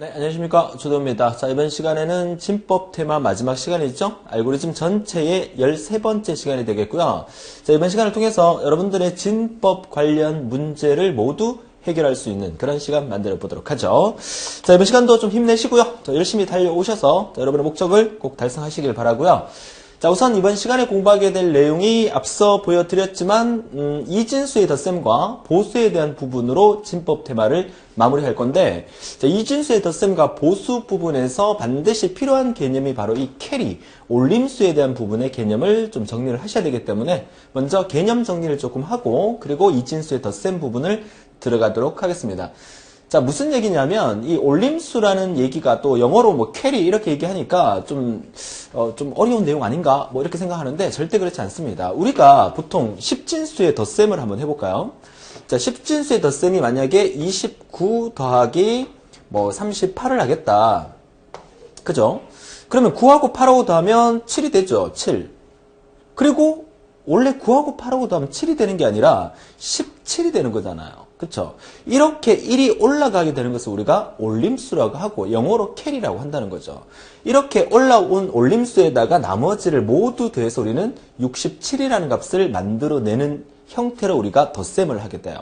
네, 안녕하십니까. 조도입니다. 자, 이번 시간에는 진법 테마 마지막 시간이죠. 알고리즘 전체의 13번째 시간이 되겠고요. 자, 이번 시간을 통해서 여러분들의 진법 관련 문제를 모두 해결할 수 있는 그런 시간 만들어 보도록 하죠. 자, 이번 시간도 좀 힘내시고요. 자, 열심히 달려오셔서 여러분의 목적을 꼭 달성하시길 바라고요. 자, 우선 이번 시간에 공부하게 될 내용이 앞서 보여드렸지만 이진수의 덧셈과 보수에 대한 부분으로 진법 테마를 마무리할 건데, 자, 이진수의 덧셈과 보수 부분에서 반드시 필요한 개념이 바로 이 캐리, 올림수에 대한 부분의 개념을 좀 정리를 하셔야 되기 때문에 먼저 개념 정리를 조금 하고, 그리고 이진수의 덧셈 부분을 들어가도록 하겠습니다. 자, 무슨 얘기냐면 이 올림수라는 얘기가 또 영어로 뭐 캐리 이렇게 얘기하니까 좀 어려운 내용 아닌가 뭐 이렇게 생각하는데 절대 그렇지 않습니다. 우리가 보통 10진수의 덧셈을 한번 해볼까요? 자, 10진수의 덧셈이 만약에 29 더하기 뭐 38을 하겠다. 그죠? 그러면 9하고 8하고 더하면 7이 되죠. 7. 그리고 원래 9하고 8하고 더하면 7이 되는 게 아니라 17이 되는 거잖아요. 그쵸? 이렇게 1이 올라가게 되는 것을 우리가 올림수라고 하고 영어로 캐리라고 한다는 거죠. 이렇게 올라온 올림수에다가 나머지를 모두 더해서 우리는 67이라는 값을 만들어내는 형태로 우리가 덧셈을 하게 돼요.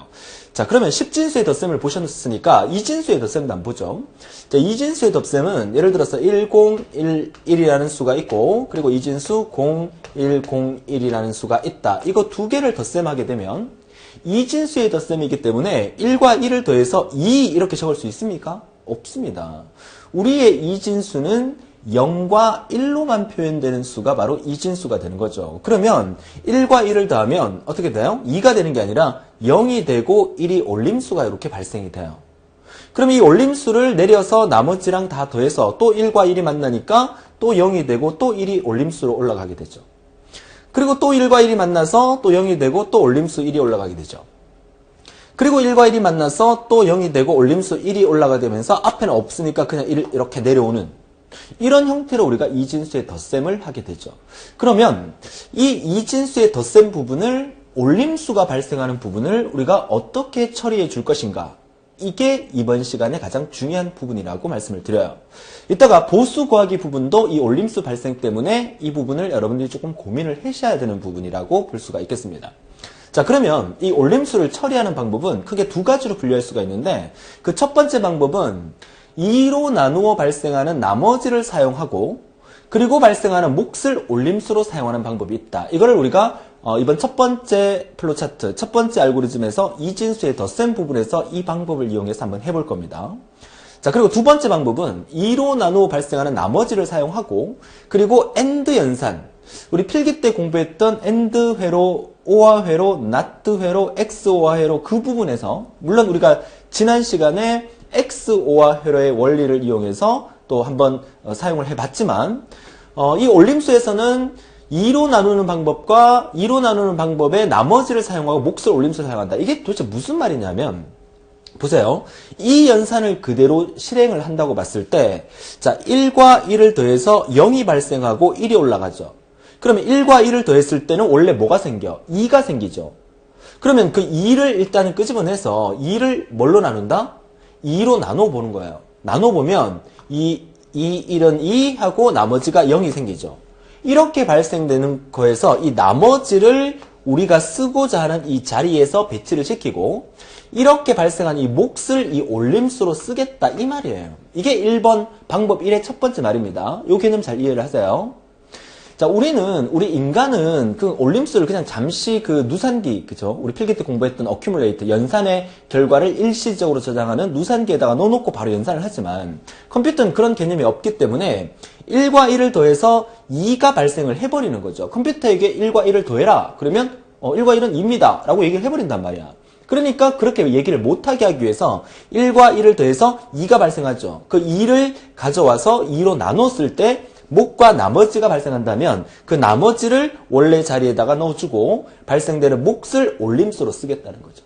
자, 그러면 10진수의 덧셈을 보셨으니까 이진수의 덧셈도 한번 보죠. 자, 이진수의 덧셈은 예를 들어서 1011이라는 수가 있고, 그리고 이진수 0101이라는 수가 있다. 이거 두 개를 덧셈하게 되면 이진수의 덧셈이기 때문에 1과 1을 더해서 2 이렇게 적을 수 있습니까? 없습니다. 우리의 이진수는 0과 1로만 표현되는 수가 바로 이진수가 되는 거죠. 그러면 1과 1을 더하면 어떻게 돼요? 2가 되는 게 아니라 0이 되고 1이 올림수가 이렇게 발생이 돼요. 그럼 이 올림수를 내려서 나머지랑 다 더해서 또 1과 1이 만나니까 또 0이 되고 또 1이 올림수로 올라가게 되죠. 그리고 또 1과 1이 만나서 또 0이 되고 또 올림수 1이 올라가게 되죠. 그리고 1과 1이 만나서 또 0이 되고 올림수 1이 올라가게 되면서 앞에는 없으니까 그냥 1을 이렇게 내려오는 이런 형태로 우리가 이진수의 덧셈을 하게 되죠. 그러면 이 이진수의 덧셈 부분을 올림수가 발생하는 부분을 우리가 어떻게 처리해 줄 것인가? 이게 이번 시간에 가장 중요한 부분이라고 말씀을 드려요. 이따가 보수 구하기 부분도 이 올림수 발생 때문에 이 부분을 여러분들이 조금 고민을 하셔야 되는 부분이라고 볼 수가 있겠습니다. 자, 그러면 이 올림수를 처리하는 방법은 크게 두 가지로 분류할 수가 있는데, 그 첫 번째 방법은 2로 나누어 발생하는 나머지를 사용하고, 그리고 발생하는 몫을 올림수로 사용하는 방법이 있다. 이거를 우리가 이번 첫 번째 플로차트, 첫 번째 알고리즘에서 이진수의 덧셈 부분에서 이 방법을 이용해서 한번 해볼 겁니다. 자, 그리고 두 번째 방법은 2로 나누어 발생하는 나머지를 사용하고, 그리고 AND 연산, 우리 필기 때 공부했던 AND 회로, OR 회로, NOT 회로, XOR 회로 그 부분에서, 물론 우리가 지난 시간에 XOR 회로의 원리를 이용해서 또 한번 사용을 해봤지만, 이 올림수에서는 2로 나누는 방법과 2로 나누는 방법의 나머지를 사용하고 몫을 올림수를 사용한다. 이게 도대체 무슨 말이냐면, 보세요. 이 연산을 그대로 실행을 한다고 봤을 때, 자, 1과 1을 더해서 0이 발생하고 1이 올라가죠. 그러면 1과 1을 더했을 때는 원래 뭐가 생겨? 2가 생기죠. 그러면 그 2를 일단은 끄집어내서 2를 뭘로 나눈다? 2로 나눠보는 거예요. 나눠보면 1은 2 하고 나머지가 0이 생기죠. 이렇게 발생되는 거에서 이 나머지를 우리가 쓰고자 하는 이 자리에서 배치를 시키고, 이렇게 발생한 이 몫을 이 올림수로 쓰겠다 이 말이에요. 이게 1번 방법 1의 첫 번째 말입니다. 이 개념 잘 이해를 하세요. 자, 우리 인간은 그 올림수를 그냥 잠시 그 누산기, 그죠? 우리 필기 때 공부했던 어큐뮬레이터, 연산의 결과를 일시적으로 저장하는 누산기에다가 넣어놓고 바로 연산을 하지만, 컴퓨터는 그런 개념이 없기 때문에 1과 1을 더해서 2가 발생을 해버리는 거죠. 컴퓨터에게 1과 1을 더해라. 그러면 1과 1은 2입니다. 라고 얘기를 해버린단 말이야. 그러니까 그렇게 얘기를 못하게 하기 위해서 1과 1을 더해서 2가 발생하죠. 그 2를 가져와서 2로 나눴을 때 몫과 나머지가 발생한다면 그 나머지를 원래 자리에다가 넣어주고 발생되는 몫을 올림수로 쓰겠다는 거죠.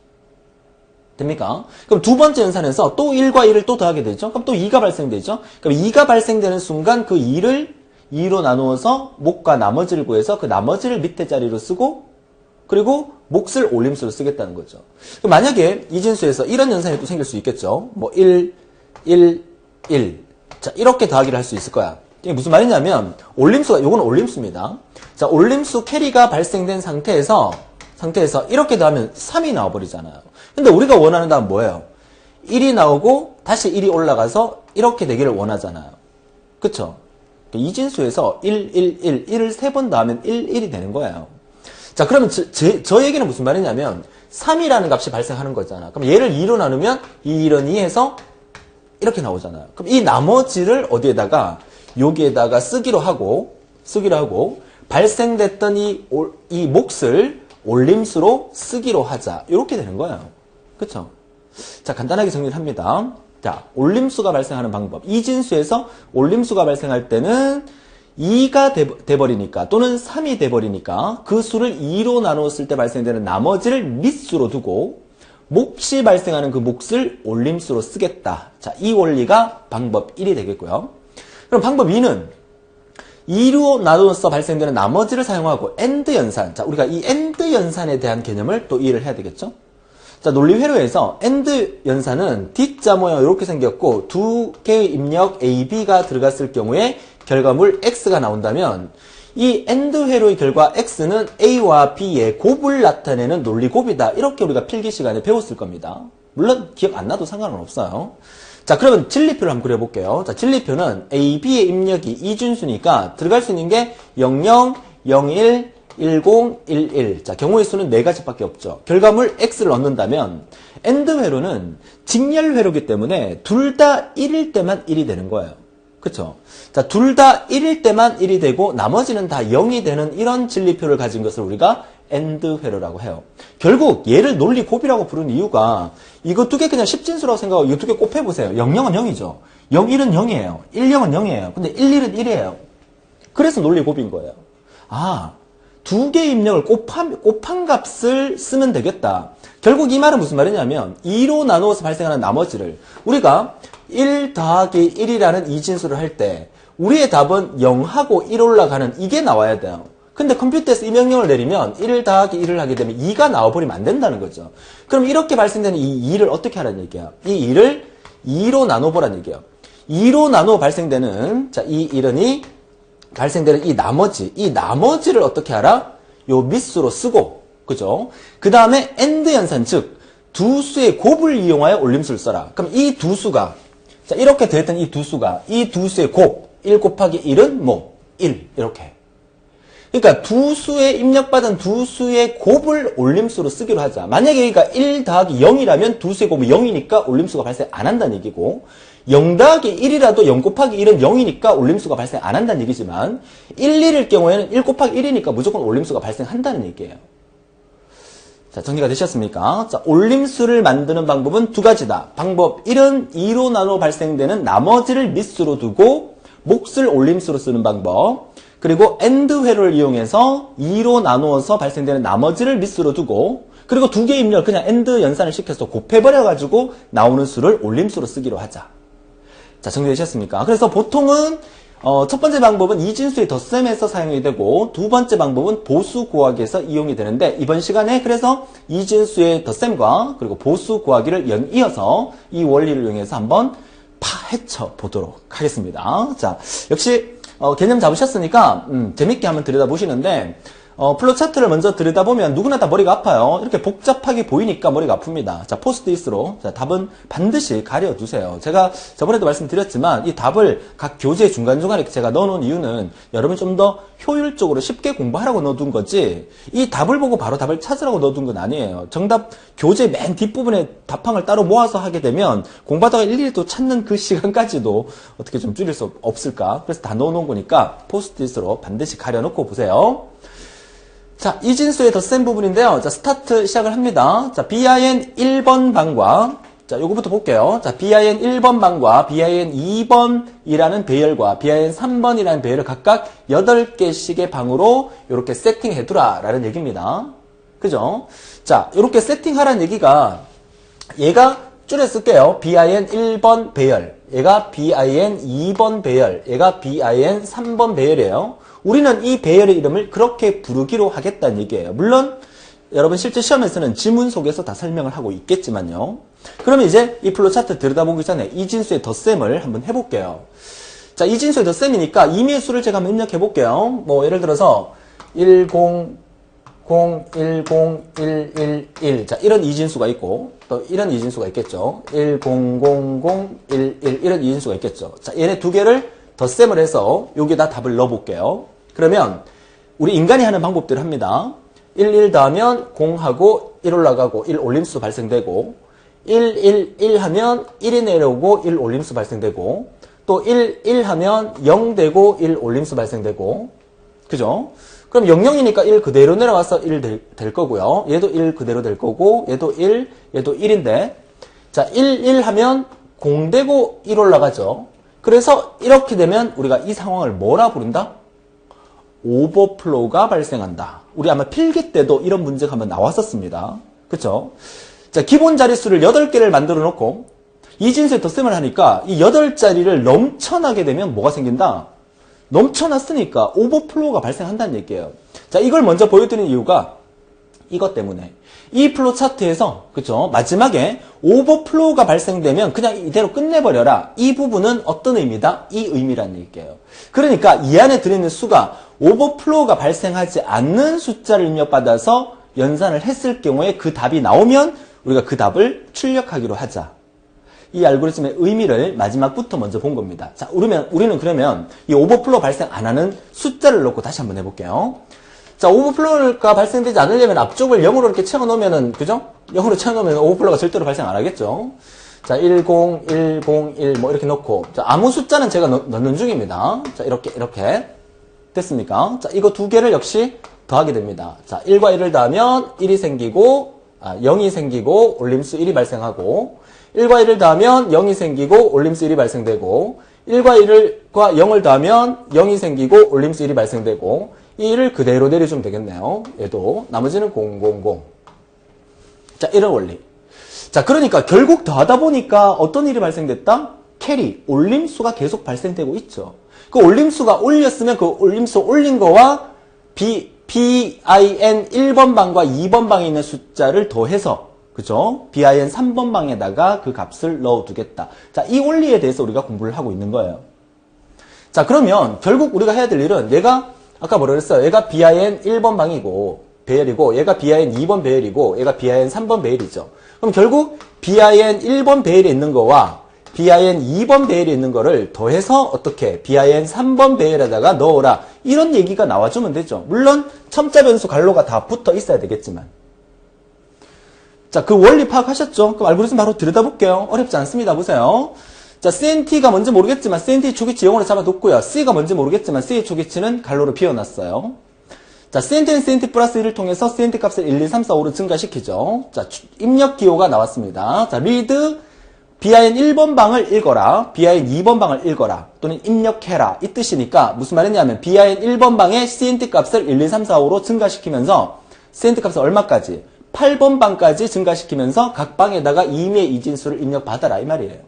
됩니까? 그럼 두 번째 연산에서 또 1과 1을 또 더하게 되죠. 그럼 또 2가 발생되죠. 그럼 2가 발생되는 순간 그 2를 2로 나누어서 몫과 나머지를 구해서 그 나머지를 밑에 자리로 쓰고, 그리고 몫을 올림수로 쓰겠다는 거죠. 그럼 만약에 이진수에서 이런 연산이 또 생길 수 있겠죠. 뭐 1, 1, 1. 자, 이렇게 더하기를 할 수 있을 거야. 이게 무슨 말이냐면, 올림수가, 요건 올림수입니다. 자, 올림수 캐리가 발생된 상태에서 이렇게 더하면 3이 나와버리잖아요. 근데 우리가 원하는 답은 뭐예요? 1이 나오고, 다시 1이 올라가서 이렇게 되기를 원하잖아요. 그쵸? 이진수에서 1, 1을 3번 더하면 1, 1이 되는 거예요. 자, 그러면 저 얘기는 무슨 말이냐면, 3이라는 값이 발생하는 거잖아. 그럼 얘를 2로 나누면 2, 1은 2에서 이렇게 나오잖아요. 그럼 이 나머지를 어디에다가 여기에다가 쓰기로 하고 발생됐던 이 몫을 올림수로 쓰기로 하자. 이렇게 되는 거예요. 그쵸? 자, 간단하게 정리를 합니다. 자, 올림수가 발생하는 방법. 이진수에서 올림수가 발생할 때는 2가 돼버리니까 또는 3이 돼버리니까 그 수를 2로 나누었을 때 발생되는 나머지를 밑수로 두고 몫이 발생하는 그 몫을 올림수로 쓰겠다. 자, 이 원리가 방법 1이 되겠고요. 그럼 방법 2는 2로 나누어서 발생되는 나머지를 사용하고 AND 연산. 자, 우리가 이 AND 연산에 대한 개념을 또 이해를 해야 되겠죠? 자, 논리회로에서 AND 연산은 D자 모양 이렇게 생겼고 두 개의 입력 A, B가 들어갔을 경우에 결과물 X가 나온다면 이 AND 회로의 결과 X는 A와 B의 곱을 나타내는 논리곱이다. 이렇게 우리가 필기 시간에 배웠을 겁니다. 물론 기억 안 나도 상관은 없어요. 자, 그러면 진리표를 한번 그려볼게요. 자, 진리표는 A, B의 입력이 이준수니까 들어갈 수 있는 게 00, 01, 10, 11. 자, 경우의 수는 4가지밖에 없죠. 결과물 X를 넣는다면 AND 회로는 직렬 회로이기 때문에 둘 다 1일 때만 1이 되는 거예요. 그쵸? 자, 둘 다 1일 때만 1이 되고 나머지는 다 0이 되는 이런 진리표를 가진 것을 우리가 AND 회로라고 해요. 결국 얘를 논리 곱이라고 부르는 이유가 이거 두 개 그냥 십진수라고 생각하고 이거 두 개 곱해보세요. 0, 0은 0이죠. 0, 1은 0이에요. 1, 0은 0이에요. 근데 1, 1은 1이에요. 그래서 논리 곱인 거예요. 아, 두 개의 입력을 곱한 값을 쓰면 되겠다. 결국 이 말은 무슨 말이냐면 2로 나누어서 발생하는 나머지를 우리가 1 더하기 1이라는 이진수를 할 때 우리의 답은 0하고 1 올라가는 이게 나와야 돼요. 근데 컴퓨터에서 이 명령을 내리면 1 더하기 1을 하게 되면 2가 나와버리면 안 된다는 거죠. 그럼 이렇게 발생되는 이 2를 어떻게 하라는 얘기야? 이 2를 2로 나눠보라는 얘기예요. 2로 나누어 발생되는 자, 이 1이 발생되는 이 나머지를 어떻게 하라? 요 밑수로 쓰고 그죠? 그 다음에 AND 연산 즉 두 수의 곱을 이용하여 올림수를 써라. 그럼 이 두 수가 자, 이렇게 됐던 이 두 수가, 이 두 수의 곱, 1 곱하기 1은 뭐? 1. 이렇게. 그러니까 두 수의 입력받은 두 수의 곱을 올림수로 쓰기로 하자. 만약에 여기가 1 더하기 0이라면 두 수의 곱이 0이니까 올림수가 발생 안 한다는 얘기고, 0 더하기 1이라도 0 곱하기 1은 0이니까 올림수가 발생 안 한다는 얘기지만, 1, 1일 경우에는 1 곱하기 1이니까 무조건 올림수가 발생한다는 얘기예요. 자, 정리가 되셨습니까? 자, 올림수를 만드는 방법은 두 가지다. 방법 1은 2로 나눠 발생되는 나머지를 밑수로 두고 몫을 올림수로 쓰는 방법. 그리고 AND 회로를 이용해서 2로 나누어서 발생되는 나머지를 밑수로 두고 그리고 두 개의 입력을 그냥 AND 연산을 시켜서 곱해버려가지고 나오는 수를 올림수로 쓰기로 하자. 자, 정리되셨습니까? 그래서 보통은 첫 번째 방법은 이진수의 덧셈에서 사용이 되고 두 번째 방법은 보수 구하기에서 이용이 되는데 이번 시간에 그래서 이진수의 덧셈과 그리고 보수 구하기를 연이어서 이 원리를 이용해서 한번 파헤쳐 보도록 하겠습니다. 자, 역시 개념 잡으셨으니까 재밌게 한번 들여다보시는데 플로 차트를 먼저 들여다보면 누구나 다 머리가 아파요. 이렇게 복잡하게 보이니까 머리가 아픕니다. 자, 포스트잇으로 자, 답은 반드시 가려두세요. 제가 저번에도 말씀드렸지만 이 답을 각 교재 중간중간에 제가 넣어놓은 이유는 여러분 좀 더 효율적으로 쉽게 공부하라고 넣어둔 거지 이 답을 보고 바로 답을 찾으라고 넣어둔 건 아니에요. 정답 교재 맨 뒷부분에 답항을 따로 모아서 하게 되면 공부하다가 일일이 또 찾는 그 시간까지도 어떻게 좀 줄일 수 없을까? 그래서 다 넣어놓은 거니까 포스트잇으로 반드시 가려놓고 보세요. 자, 이진수의 덧셈 부분인데요. 자, 스타트 시작을 합니다. 자, BIN 1번 방과, 자, 요거부터 볼게요. 자, BIN 1번 방과 BIN 2번이라는 배열과 BIN 3번이라는 배열을 각각 8개씩의 방으로 요렇게 세팅해두라 라는 얘기입니다. 그죠? 자, 요렇게 세팅하라는 얘기가 얘가 줄여 쓸게요. BIN 1번 배열, 얘가 BIN 2번 배열, 얘가 BIN 3번 배열이에요. 우리는 이 배열의 이름을 그렇게 부르기로 하겠다는 얘기예요. 물론 여러분 실제 시험에서는 지문 속에서 다 설명을 하고 있겠지만요. 그러면 이제 이 플로우 차트 들여다보기 전에 이진수의 덧셈을 한번 해볼게요. 자, 이진수의 덧셈이니까 임의의 수를 제가 한번 입력해볼게요. 뭐 예를 들어서 10, 0, 1, 0, 1, 1, 1. 자, 이런 이진수가 있고, 또 이런 이진수가 있겠죠. 1, 0, 0, 0, 1, 1. 이런 이진수가 있겠죠. 자, 얘네 두 개를 덧셈을 해서 여기에다 답을 넣어볼게요. 그러면 우리 인간이 하는 방법대로 합니다. 1, 1 더하면 0하고 1 올라가고 1 올림수 발생되고, 1, 1, 1 하면 1이 내려오고 1 올림수 발생되고, 또 1, 1 하면 0 되고 1 올림수 발생되고, 그죠? 그럼 00이니까 1 그대로 내려와서 1 될 거고요. 얘도 1 그대로 될 거고, 얘도 1, 얘도 1인데, 자, 1, 1 하면 0 되고 1 올라가죠. 그래서 이렇게 되면 우리가 이 상황을 뭐라 부른다? 오버플로우가 발생한다. 우리 아마 필기 때도 이런 문제가 한번 나왔었습니다. 그쵸? 자, 기본 자릿수를 8개를 만들어 놓고, 이진수에 덧셈을 하니까 이 8자리를 넘쳐나게 되면 뭐가 생긴다? 넘쳐났으니까 오버플로우가 발생한다는 얘기예요. 자, 이걸 먼저 보여드리는 이유가 이것 때문에 이 플로우 차트에서 그쵸 마지막에 오버플로우가 발생되면 그냥 이대로 끝내버려라. 이 부분은 어떤 의미다? 이 의미라는 얘기예요. 그러니까 이 안에 들어있는 수가 오버플로우가 발생하지 않는 숫자를 입력받아서 연산을 했을 경우에 그 답이 나오면 우리가 그 답을 출력하기로 하자. 이 알고리즘의 의미를 마지막부터 먼저 본 겁니다. 자, 우리는 그러면 이 오버플로우 발생 안 하는 숫자를 넣고 다시 한번 해볼게요. 자, 오버플로우가 발생되지 않으려면 앞쪽을 0으로 이렇게 채워놓으면은, 그죠? 0으로 채워놓으면 오버플로우가 절대로 발생 안 하겠죠? 자, 10, 101 뭐 이렇게 넣고, 자, 아무 숫자는 제가 넣는 중입니다. 자, 이렇게. 됐습니까? 자, 이거 두 개를 역시 더하게 됩니다. 자, 1과 1을 더하면 1이 생기고, 0이 생기고, 올림수 1이 발생하고, 1과 1을 더하면 0이 생기고 올림수 1이 발생되고 1과 1과 0을 더하면 0이 생기고 올림수 1이 발생되고 이 1을 그대로 내려주면 되겠네요. 얘도 나머지는 000. 자, 이런 원리. 자, 그러니까 결국 더하다 보니까 어떤 일이 발생됐다? 캐리, 올림수가 계속 발생되고 있죠. 그 올림수가 올렸으면 그 올림수 올린 거와 BIN 1번 방과 2번 방에 있는 숫자를 더해서 그죠? BIN 3번 방에다가 그 값을 넣어두겠다. 자, 이 원리에 대해서 우리가 공부를 하고 있는 거예요. 자, 그러면 결국 우리가 해야 될 일은 얘가 아까 뭐라 그랬어요? 얘가 BIN 1번 방이고 배열이고 얘가 BIN 2번 배열이고 얘가 BIN 3번 배열이죠. 그럼 결국 BIN 1번 배열에 있는 거와 BIN 2번 배열에 있는 거를 더해서 어떻게 BIN 3번 배열에다가 넣어라. 이런 얘기가 나와주면 되죠. 물론 첨자 변수 갈로가 다 붙어 있어야 되겠지만. 자, 그 원리 파악하셨죠? 그럼 알고리즘 바로 들여다볼게요. 어렵지 않습니다. 보세요. 자, CNT가 뭔지 모르겠지만 CNT 초기치 0으로 잡아뒀고요. C가 뭔지 모르겠지만 C의 초기치는 갈로로 비워놨어요. 자, CNT는 CNT 플러스 1을 통해서 CNT 값을 1, 2, 3, 4, 5로 증가시키죠. 자, 입력 기호가 나왔습니다. 자, read BIN 1번 방을 읽어라. BIN 2번 방을 읽어라. 또는 입력해라. 이 뜻이니까 무슨 말이냐면 BIN 1번 방의 CNT 값을 1, 2, 3, 4, 5로 증가시키면서 CNT 값을 얼마까지? 8번 방까지 증가시키면서 각 방에다가 임의의 이진수를 입력받아라 이 말이에요.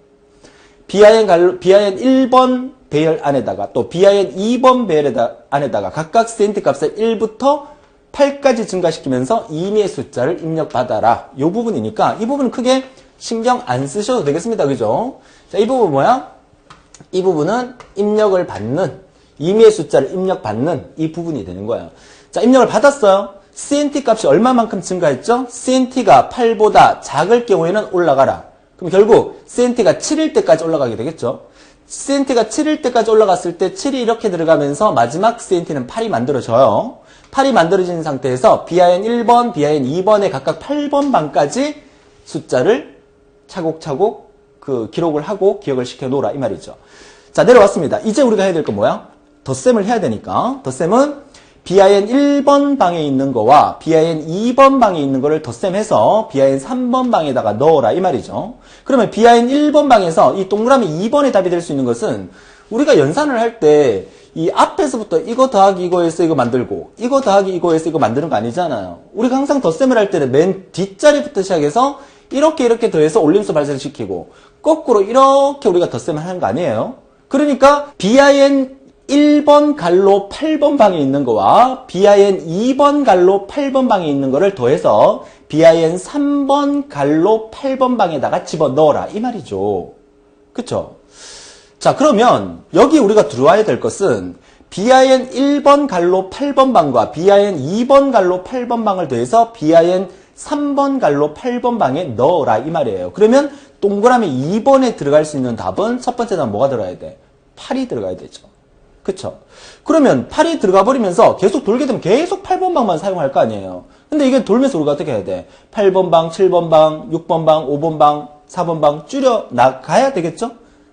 BIN 1번 배열 안에다가 또 BIN 2번 배열 안에다가 각각 CNT 값을 1부터 8까지 증가시키면서 임의의 숫자를 입력받아라. 이 부분이니까 이 부분은 크게 신경 안 쓰셔도 되겠습니다. 그죠? 자, 이 부분 뭐야? 이 부분은 입력을 받는 임의의 숫자를 입력받는 이 부분이 되는 거예요. 자, 입력을 받았어요. CNT 값이 얼마만큼 증가했죠? CNT가 8보다 작을 경우에는 올라가라. 그럼 결국 CNT가 7일 때까지 올라가게 되겠죠? CNT가 7일 때까지 올라갔을 때 7이 이렇게 들어가면서 마지막 CNT는 8이 만들어져요. 8이 만들어진 상태에서 BIN 1번, BIN 2번에 각각 8번 방까지 숫자를 차곡차곡 그 기록을 하고 기억을 시켜 놓으라 이 말이죠. 자, 내려왔습니다. 이제 우리가 해야 될 건 뭐야? 덧셈을 해야 되니까 덧셈은 BIN 1번 방에 있는 거와 BIN 2번 방에 있는 거를 덧셈해서 BIN 3번 방에다가 넣어라 이 말이죠. 그러면 BIN 1번 방에서 이 동그라미 2번의 답이 될 수 있는 것은 우리가 연산을 할 때 이 앞에서부터 이거 더하기 이거에서 이거 만들고 이거 더하기 이거에서 이거 만드는 거 아니잖아요. 우리가 항상 덧셈을 할 때는 맨 뒷자리부터 시작해서 이렇게 더해서 올림수 발생시키고 거꾸로 이렇게 우리가 덧셈을 하는 거 아니에요. 그러니까 BIN 1번 갈로 8번 방에 있는 거와 bin 2번 갈로 8번 방에 있는 거를 더해서 bin 3번 갈로 8번 방에다가 집어넣어라 이 말이죠. 그쵸? 자, 그러면 여기 우리가 들어와야 될 것은 bin 1번 갈로 8번 방과 bin 2번 갈로 8번 방을 더해서 bin 3번 갈로 8번 방에 넣어라 이 말이에요. 그러면 동그라미 2번에 들어갈 수 있는 답은 첫 번째 답은 뭐가 들어가야 돼? 8이 들어가야 되죠. 그쵸? 그러면 8이 들어가 버리면서 계속 돌게 되면 계속 8번 방만 사용할 거 아니에요. 근데 이게 돌면서 우리가 어떻게 해야 돼? 8번 방, 7번 방, 6번 방, 5번 방, 4번 방 줄여 나가야 되겠죠?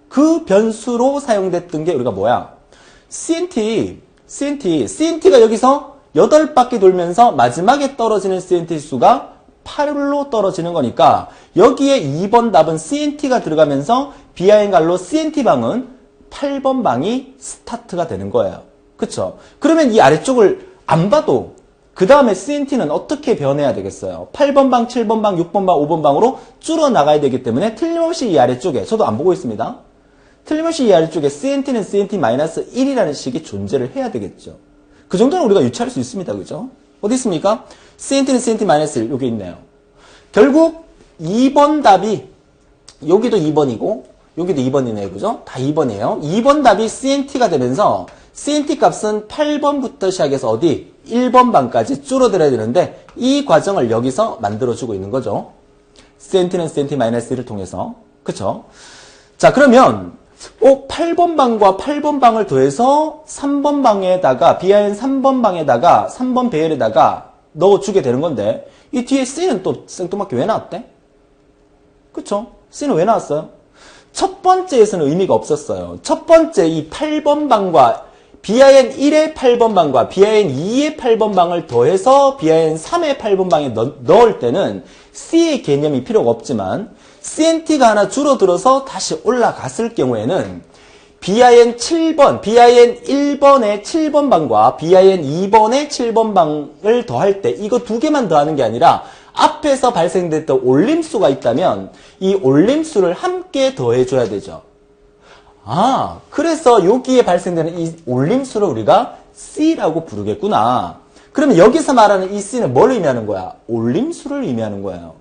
그 변수로 사용됐던 게 우리가 뭐야? CNT가 여기서 8바퀴 돌면서 마지막에 떨어지는 CNT 수가 8로 떨어지는 거니까 여기에 2번 답은 CNT가 들어가면서 bin 갈로 CNT 방은 8번 방이 스타트가 되는 거예요. 그쵸? 그러면 이 아래쪽을 안 봐도 그 다음에 CNT는 어떻게 변해야 되겠어요? 8번 방, 7번 방, 6번 방, 5번 방으로 줄어나가야 되기 때문에 틀림없이 이 아래쪽에 저도 안 보고 있습니다. 틀림없이 이 아래쪽에 CNT는 CNT-1이라는 식이 존재를 해야 되겠죠. 그 정도는 우리가 유추할 수 있습니다. 그죠? 어디 있습니까? CNT는 CNT-1 여기 있네요. 결국 2번 답이 여기도 2번이고 여기도 2번이네요. 그죠? 다 2번이에요. 2번 답이 CNT가 되면서 CNT 값은 8번부터 시작해서 어디? 1번 방까지 줄어들어야 되는데 이 과정을 여기서 만들어주고 있는 거죠. CNT는 CNT-1을 통해서. 그쵸? 자, 그러면 8번 방과 8번 방을 더해서 3번 방에다가 bin 3번 방에다가 3번 배열에다가 넣어주게 되는 건데 이 뒤에 C는 또 생뚱맞게 왜 나왔대? 그쵸? C는 왜 나왔어요? 첫 번째에서는 의미가 없었어요. 첫 번째 이 8번 방과 bin 1의 8번 방과 bin 2의 8번 방을 더해서 bin 3의 8번 방에 넣을 때는 C의 개념이 필요가 없지만 CNT가 하나 줄어들어서 다시 올라갔을 경우에는 bin 7번, bin 1번의 7번 방과 bin 2번의 7번 방을 더할 때 이거 두 개만 더하는 게 아니라 앞에서 발생됐던 올림수가 있다면 이 올림수를 함께 더해줘야 되죠. 아, 그래서 여기에 발생되는 이 올림수를 우리가 C라고 부르겠구나. 그러면 여기서 말하는 이 C는 뭘 의미하는 거야? 올림수를 의미하는 거예요.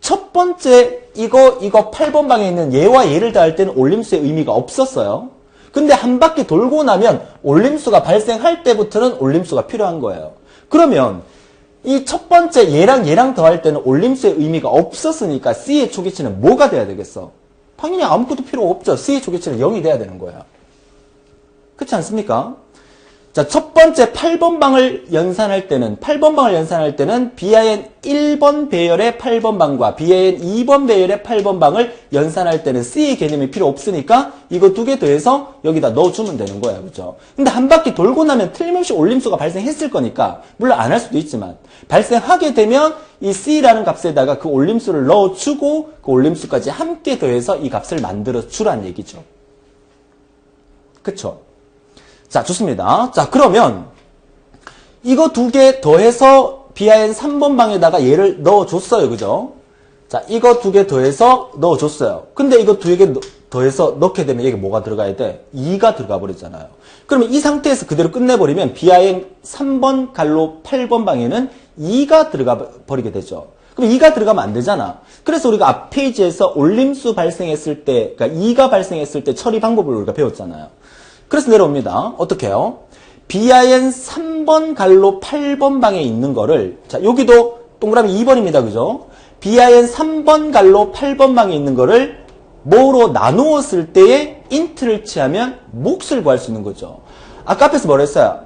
첫 번째 이거 8번 방에 있는 얘와 얘를 더할 때는 올림수의 의미가 없었어요. 근데 한 바퀴 돌고 나면 올림수가 발생할 때부터는 올림수가 필요한 거예요. 그러면 이 첫 번째 얘랑 더할 때는 올림수의 의미가 없었으니까 C의 초기치는 뭐가 돼야 되겠어? 당연히 아무것도 필요 없죠. C의 초기치는 0이 돼야 되는 거예요. 그렇지 않습니까? 자, 첫 번째 8번 방을 연산할 때는 bin 1번 배열의 8번 방과 bin 2번 배열의 8번 방을 연산할 때는 C의 개념이 필요 없으니까 이거 두 개 더해서 여기다 넣어주면 되는 거예요. 그죠? 근데 한 바퀴 돌고 나면 틀림없이 올림수가 발생했을 거니까 물론 안 할 수도 있지만 발생하게 되면 이 C라는 값에다가 그 올림수를 넣어주고 그 올림수까지 함께 더해서 이 값을 만들어 주란 얘기죠. 그쵸? 자, 좋습니다. 자, 그러면 이거 두 개 더해서 bin 3번 방에다가 얘를 넣어줬어요. 그죠? 자, 이거 두 개 더해서 넣어줬어요. 근데 이거 두 개 더해서 넣게 되면 여기 뭐가 들어가야 돼? 2가 들어가 버리잖아요. 그러면 이 상태에서 그대로 끝내버리면 bin 3번 갈로 8번 방에는 2가 들어가 버리게 되죠. 그럼 2가 들어가면 안 되잖아. 그래서 우리가 앞 페이지에서 올림수 발생했을 때, 그러니까 2가 발생했을 때 처리 방법을 우리가 배웠잖아요. 그래서 내려옵니다. 어떻게 해요? bin 3번 갈로 8번 방에 있는 거를, 자, 여기도 동그라미 2번입니다. 그죠? bin 3번 갈로 8번 방에 있는 거를 뭐로 나누었을 때에 인트를 취하면 몫을 구할 수 있는 거죠. 아까 앞에서 뭐라 했어요?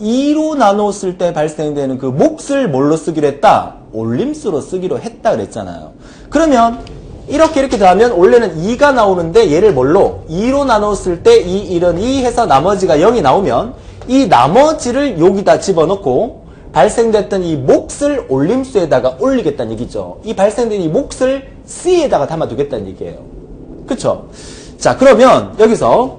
2로 나누었을 때 발생되는 그 몫을 뭘로 쓰기로 했다? 올림수로 쓰기로 했다 그랬잖아요. 그러면 이렇게 더하면 원래는 2가 나오는데 얘를 뭘로? 2로 나눴을 때 2, 1은 2 해서 나머지가 0이 나오면 이 나머지를 여기다 집어넣고 발생됐던 이 몫을 올림수에다가 올리겠다는 얘기죠. 이 발생된 이 몫을 C에다가 담아두겠다는 얘기예요. 그쵸? 자, 그러면 여기서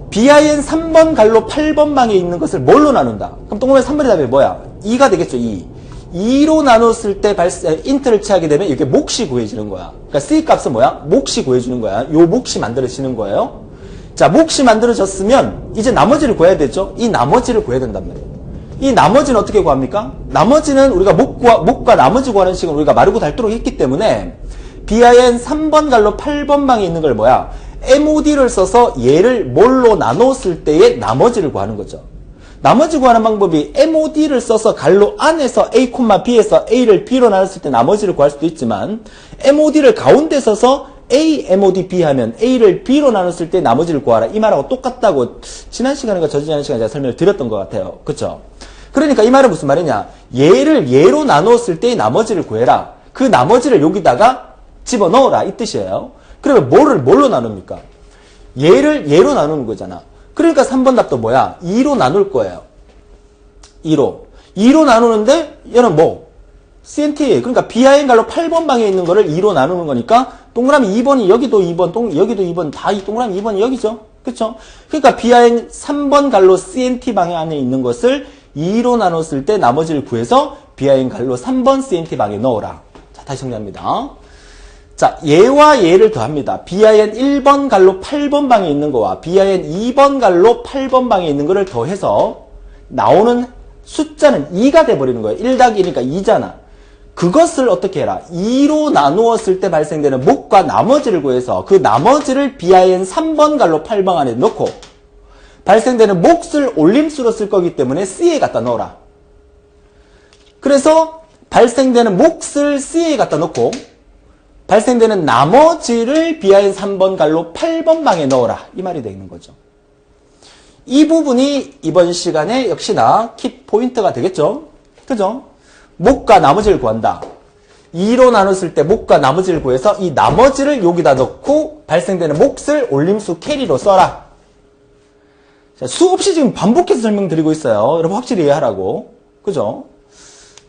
bin 3번 갈로 8번 방에 있는 것을 뭘로 나눈다? 그럼 동그라미 3번의 답이 뭐야? 2가 되겠죠, 2. 2로 나눴을 때 인트를 취하게 되면 이렇게 몫이 구해지는 거야. 그러니까 C 값은 뭐야? 몫이 구해주는 거야. 요 몫이 만들어지는 거예요. 자, 몫이 만들어졌으면 이제 나머지를 구해야 되죠. 이 나머지를 구해야 된단 말이에요. 이 나머지는 어떻게 구합니까? 나머지는 우리가 몫과 나머지 구하는 식은 우리가 마르고 닳도록 했기 때문에 BIN 3번 갈로 8번 방에 있는 걸 뭐야? MOD를 써서 얘를 뭘로 나눴을 때의 나머지를 구하는 거죠. 나머지 구하는 방법이 MOD를 써서 갈로 안에서 A, B에서 A를 B로 나눴을 때 나머지를 구할 수도 있지만 MOD를 가운데 써서 A, MOD, B 하면 A를 B로 나눴을 때 나머지를 구하라. 이 말하고 똑같다고 지난 시간인가 저지난 시간에 제가 설명을 드렸던 것 같아요. 그쵸? 그러니까 이 말은 무슨 말이냐? 얘를 얘로 나눴을 때의 나머지를 구해라. 그 나머지를 여기다가 집어넣어라. 이 뜻이에요. 그러면 뭘로 나눕니까? 얘를 얘로 나누는 거잖아. 그러니까 3번 답도 뭐야? 2로 나눌 거예요. 2로 나누는데 얘는 뭐? CNT. 그러니까 BIN 갈로 8번 방에 있는 거를 2로 나누는 거니까 동그라미 2번이 여기도 2번, 여기도 2번, 다 이 동그라미 2번이 여기죠. 그쵸? 그러니까 BIN 3번 갈로 CNT 방에 안에 있는 것을 2로 나눴을 때 나머지를 구해서 BIN 갈로 3번 CNT 방에 넣어라. 자, 다시 정리합니다. 자, 얘와 얘를 더합니다. BIN 1번 갈로 8번 방에 있는 거와 BIN 2번 갈로 8번 방에 있는 거를 더해서 나오는 숫자는 2가 돼버리는 거예요. 1 더하기 1이니까 2잖아. 그것을 어떻게 해라? 2로 나누었을 때 발생되는 몫과 나머지를 구해서 그 나머지를 BIN 3번 갈로 8번 안에 넣고 발생되는 몫을 올림수로 쓸 거기 때문에 C에 갖다 넣어라. 그래서 발생되는 몫을 C에 갖다 넣고 발생되는 나머지를 BIN 3번 갈로 8번 방에 넣어라. 이 말이 되는 거죠. 이 부분이 이번 시간에 역시나 키포인트가 되겠죠. 그죠? 몫과 나머지를 구한다. 2로 나눴을 때 몫과 나머지를 구해서 이 나머지를 여기다 넣고 발생되는 몫을 올림수 캐리로 써라. 자, 수없이 지금 반복해서 설명드리고 있어요. 여러분 확실히 이해하라고. 그죠?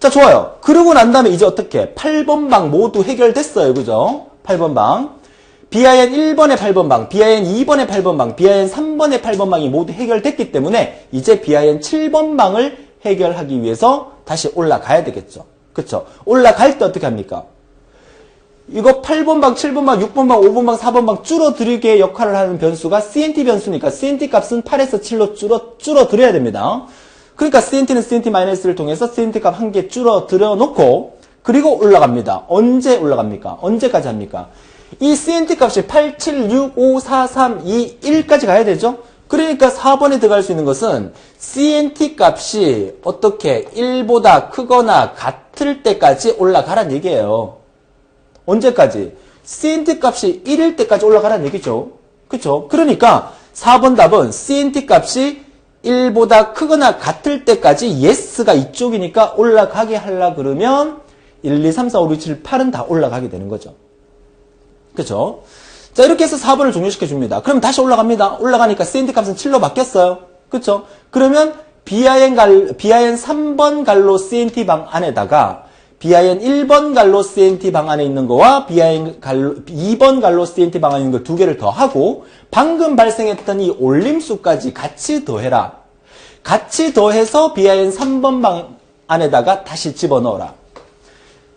자, 좋아요. 그러고 난 다음에 이제 어떻게? 8번 방 모두 해결됐어요. 그죠? 8번 방. BIN 1번의 8번 방, BIN 2번의 8번 방, BIN 3번의 8번 방이 모두 해결됐기 때문에 이제 BIN 7번 방을 해결하기 위해서 다시 올라가야 되겠죠. 그쵸? 올라갈 때 어떻게 합니까? 이거 8번 방, 7번 방, 6번 방, 5번 방, 4번 방 줄어들게 역할을 하는 변수가 CNT 변수니까 CNT 값은 8에서 7로 줄어들어야 됩니다. 그러니까 CNT는 CNT-를 통해서 CNT 값 한 개 줄어들어 놓고 그리고 올라갑니다. 언제 올라갑니까? 언제까지 합니까? 이 CNT 값이 8, 7, 6, 5, 4, 3, 2, 1까지 가야 되죠? 그러니까 4번에 들어갈 수 있는 것은 CNT 값이 어떻게 1보다 크거나 같을 때까지 올라가란 얘기예요. 언제까지? CNT 값이 1일 때까지 올라가란 얘기죠. 그쵸? 그러니까 4번 답은 CNT 값이 1보다 크거나 같을 때까지 yes가 이쪽이니까 올라가게 하려 그러면 1, 2, 3, 4, 5, 6, 7, 8은 다 올라가게 되는 거죠. 그쵸? 자, 이렇게 해서 4번을 종료시켜 줍니다. 그럼 다시 올라갑니다. 올라가니까 CNT 값은 7로 바뀌었어요. 그쵸? 그러면 BIN 3번 갈로 CNT 방 안에다가 BIN 1번 갈로 CNT 방 안에 있는 거와 BIN 2번 갈로 CNT 방 안에 있는 거 두 개를 더하고 방금 발생했던 이 올림수까지 같이 더해라. 같이 더해서 BIN 3번 방 안에다가 다시 집어넣어라.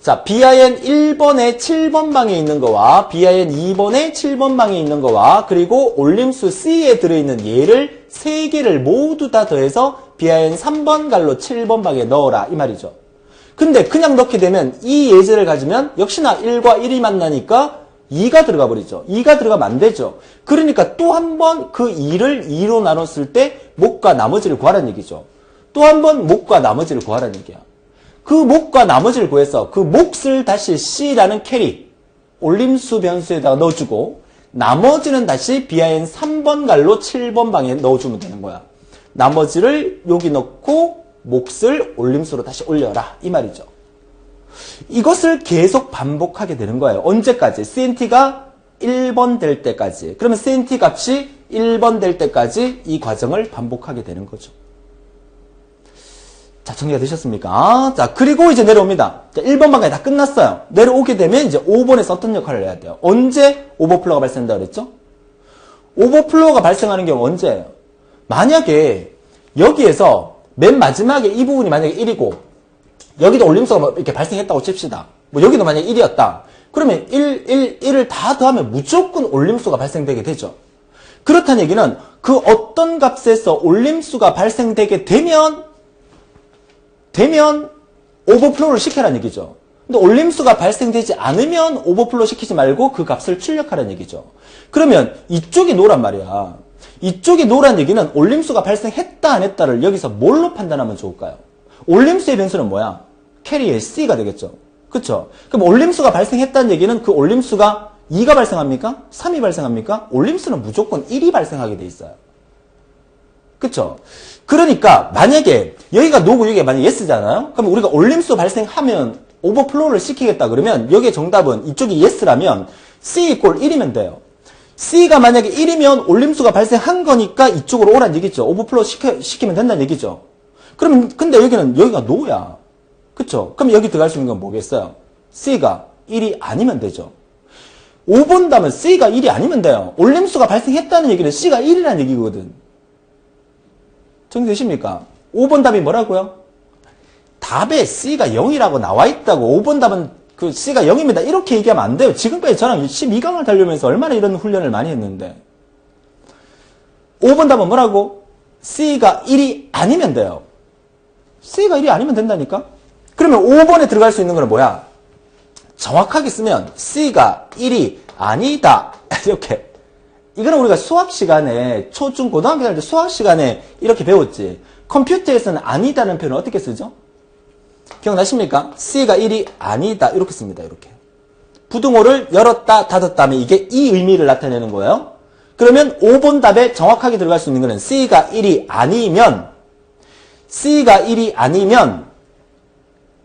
자, BIN 1번에 7번 방에 있는 거와 BIN 2번에 7번 방에 있는 거와 그리고 올림수 C에 들어있는 얘를 3개를 모두 다 더해서 BIN 3번 갈로 7번 방에 넣어라. 이 말이죠. 근데 그냥 넣게 되면 이 예제를 가지면 역시나 1과 1이 만나니까 2가 들어가 버리죠. 2가 들어가면 안 되죠. 그러니까 또 한 번 그 2를 2로 나눴을 때 몫과 나머지를 구하라는 얘기죠. 또 한 번 몫과 나머지를 구하라는 얘기야. 그 몫과 나머지를 구해서 그 몫을 다시 C라는 캐리, 올림수 변수에다가 넣어주고 나머지는 다시 BIN 3번 갈로 7번 방에 넣어주면 되는 거야. 나머지를 여기 넣고 몫을 올림수로 다시 올려라. 이 말이죠. 이것을 계속 반복하게 되는 거예요. 언제까지? CNT가 1번 될 때까지. 그러면 CNT 값이 1번 될 때까지 이 과정을 반복하게 되는 거죠. 자, 정리가 되셨습니까? 자, 그리고 이제 내려옵니다. 자, 1번 방까지 다 끝났어요. 내려오게 되면 이제 5번에서 어떤 역할을 해야 돼요? 언제 오버플로우가 발생한다고 그랬죠? 오버플로우가 발생하는 경우 언제예요? 만약에 여기에서 맨 마지막에 이 부분이 만약에 1이고 여기도 올림수가 이렇게 발생했다고 칩시다. 뭐 여기도 만약에 1이었다. 그러면 1, 1, 1을 다 더하면 무조건 올림수가 발생되게 되죠. 그렇다는 얘기는 그 어떤 값에서 올림수가 발생되게 되면 오버플로우를 시켜라는 얘기죠. 근데 올림수가 발생되지 않으면 오버플로우 시키지 말고 그 값을 출력하라는 얘기죠. 그러면 이쪽이 노란 말이야. 이쪽이 노란 얘기는 올림수가 발생했다 안 했다를 여기서 뭘로 판단하면 좋을까요? 올림수의 변수는 뭐야? 캐리의 C가 되겠죠. 그쵸? 그럼 올림수가 발생했다는 얘기는 그 올림수가 2가 발생합니까? 3이 발생합니까? 올림수는 무조건 1이 발생하게 돼 있어요. 그쵸? 그러니까 만약에 여기가 노고 여기가 만약에 yes잖아요? 그럼 우리가 올림수 발생하면 오버플로우를 시키겠다 그러면 여기의 정답은 이쪽이 yes라면 C 이꼴 1이면 돼요. C가 만약에 1이면 올림수가 발생한 거니까 이쪽으로 오란 얘기죠. 오버플로우 시키면 된다는 얘기죠. 그럼 근데 여기가 no야. 그쵸? 그럼 여기 들어갈 수 있는 건 뭐겠어요? C가 1이 아니면 되죠. 5번 답은 C가 1이 아니면 돼요. 올림수가 발생했다는 얘기는 C가 1이라는 얘기거든. 정리되십니까? 5번 답이 뭐라고요? 답에 C가 0이라고 나와 있다고. 5번 답은 그 C가 0입니다. 이렇게 얘기하면 안 돼요. 지금까지 저랑 12강을 달려면서 얼마나 이런 훈련을 많이 했는데. 5번 답은 뭐라고? C가 1이 아니면 돼요. C가 1이 아니면 된다니까? 그러면 5번에 들어갈 수 있는 건 뭐야? 정확하게 쓰면 C가 1이 아니다. 이렇게. 이거는 우리가 수학 시간에 초중 고등학교 다닐 때 수학 시간에 이렇게 배웠지. 컴퓨터에서는 아니다는 표현을 어떻게 쓰죠? 기억나십니까? C가 1이 아니다. 이렇게 씁니다. 이렇게. 부등호를 열었다 닫았다 하면 이게 이 의미를 나타내는 거예요. 그러면 5번 답에 정확하게 들어갈 수 있는 거는 C가 1이 아니면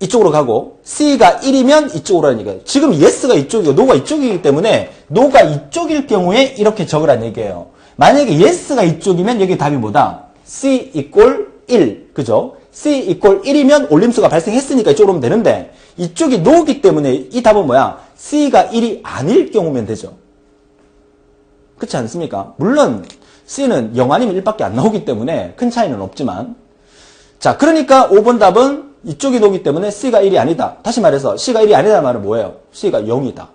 이쪽으로 가고 C가 1이면 이쪽으로 하는 얘기예요. 지금 yes가 이쪽이고 no가 이쪽이기 때문에 no가 이쪽일 경우에 이렇게 적으라는 얘기예요. 만약에 yes가 이쪽이면 여기 답이 뭐다? C 이꼴 1. 그죠? C 이꼴 1이면 올림수가 발생했으니까 이쪽으로 오면 되는데 이쪽이 no기 때문에 이 답은 뭐야? C가 1이 아닐 경우면 되죠. 그렇지 않습니까? 물론 C는 0 아니면 1밖에 안 나오기 때문에 큰 차이는 없지만 자, 그러니까 5번 답은 이쪽이 no기 때문에 C가 1이 아니다. 다시 말해서 C가 1이 아니다는 말은 뭐예요? C가 0이다.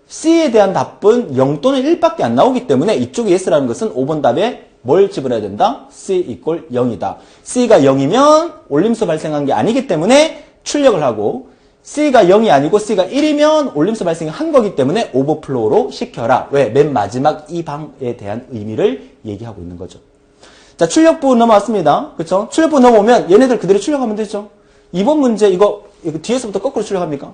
C에 대한 답은 0 또는 1밖에 안 나오기 때문에 이쪽이 yes라는 것은 5번 답에 뭘 집어넣어야 된다? C 이꼴 0이다. C가 0이면 올림수 발생한 게 아니기 때문에 출력을 하고 C가 0이 아니고 C가 1이면 올림수 발생한 거기 때문에 오버플로우로 시켜라. 왜? 맨 마지막 이 방에 대한 의미를 얘기하고 있는 거죠. 자, 출력부 넘어왔습니다. 그쵸? 출력부 넘어오면 얘네들 그대로 출력하면 되죠. 이번 문제 이거 뒤에서부터 거꾸로 출력합니까?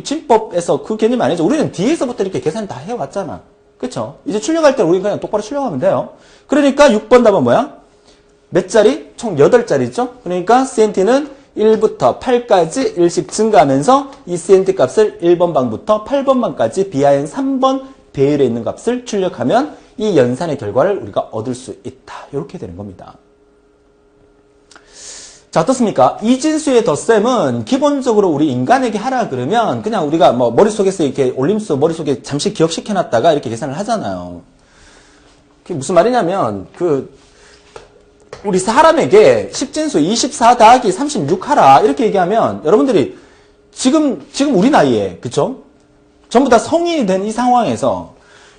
진법에서 그 개념이 아니죠. 우리는 뒤에서부터 이렇게 계산 다 해왔잖아. 그쵸? 이제 출력할 때 우리는 그냥 똑바로 출력하면 돼요. 그러니까 6번 답은 뭐야? 몇 자리? 총 8자리죠? 그러니까 CNT는 1부터 8까지 1씩 증가하면서 이 CNT 값을 1번 방부터 8번 방까지 BIN 3번 배열에 있는 값을 출력하면 이 연산의 결과를 우리가 얻을 수 있다. 이렇게 되는 겁니다. 자, 어떻습니까? 이진수의 덧셈은 기본적으로 우리 인간에게 하라 그러면 그냥 우리가 뭐 머릿속에서 이렇게 올림수 머릿속에 잠시 기억시켜놨다가 이렇게 계산을 하잖아요. 그게 무슨 말이냐면 우리 사람에게 10진수 24 더하기 36 하라 이렇게 얘기하면 여러분들이 지금 우리 나이에 그쵸? 전부 다 성인이 된 이 상황에서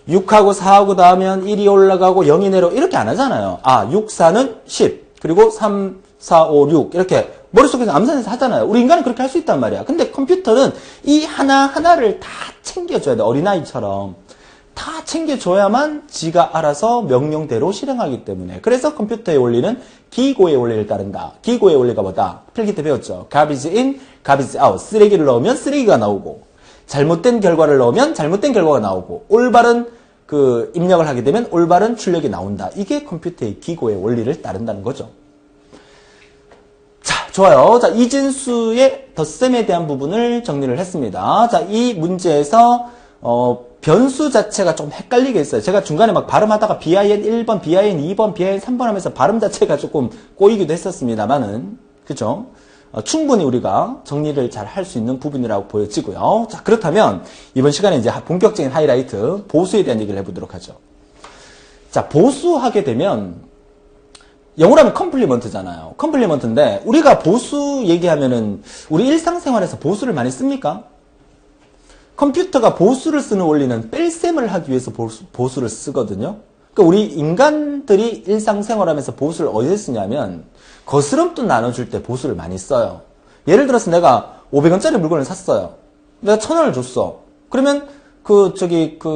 6하고 4하고 더하면 1이 올라가고 0이 내려 이렇게 안 하잖아요. 6, 4는 10 그리고 3, 4, 5, 6 이렇게 머릿속에서 암산해서 하잖아요. 우리 인간은 그렇게 할 수 있단 말이야. 근데 컴퓨터는 이 하나하나를 다 챙겨줘야 돼. 어린아이처럼. 다 챙겨줘야만 지가 알아서 명령대로 실행하기 때문에. 그래서 컴퓨터의 원리는 기고의 원리를 따른다. 기고의 원리가 뭐다? 필기 때 배웠죠. garbage in, garbage out. 쓰레기를 넣으면 쓰레기가 나오고 잘못된 결과를 넣으면 잘못된 결과가 나오고 올바른 입력을 하게 되면 올바른 출력이 나온다. 이게 컴퓨터의 기고의 원리를 따른다는 거죠. 자, 좋아요. 자, 이진수의 덧셈에 대한 부분을 정리를 했습니다. 자, 이 문제에서 변수 자체가 좀 헷갈리게 했어요. 제가 중간에 막 발음하다가 BIN 1번, BIN 2번, BIN 3번 하면서 발음 자체가 조금 꼬이기도 했었습니다만은, 그죠? 충분히 우리가 정리를 잘 할 수 있는 부분이라고 보여지고요. 자, 그렇다면 이번 시간에 이제 본격적인 하이라이트, 보수에 대한 얘기를 해보도록 하죠. 자, 보수하게 되면 영어로 하면 컴플리먼트잖아요. 컴플리먼트인데 우리가 보수 얘기하면은 우리 일상생활에서 보수를 많이 씁니까? 컴퓨터가 보수를 쓰는 원리는 뺄셈을 하기 위해서 보수를 쓰거든요. 그러니까 우리 인간들이 일상생활하면서 보수를 어디서 쓰냐면 거스름돈 나눠줄 때 보수를 많이 써요. 예를 들어서 내가 500원짜리 물건을 샀어요. 내가 1000원을 줬어. 그러면 그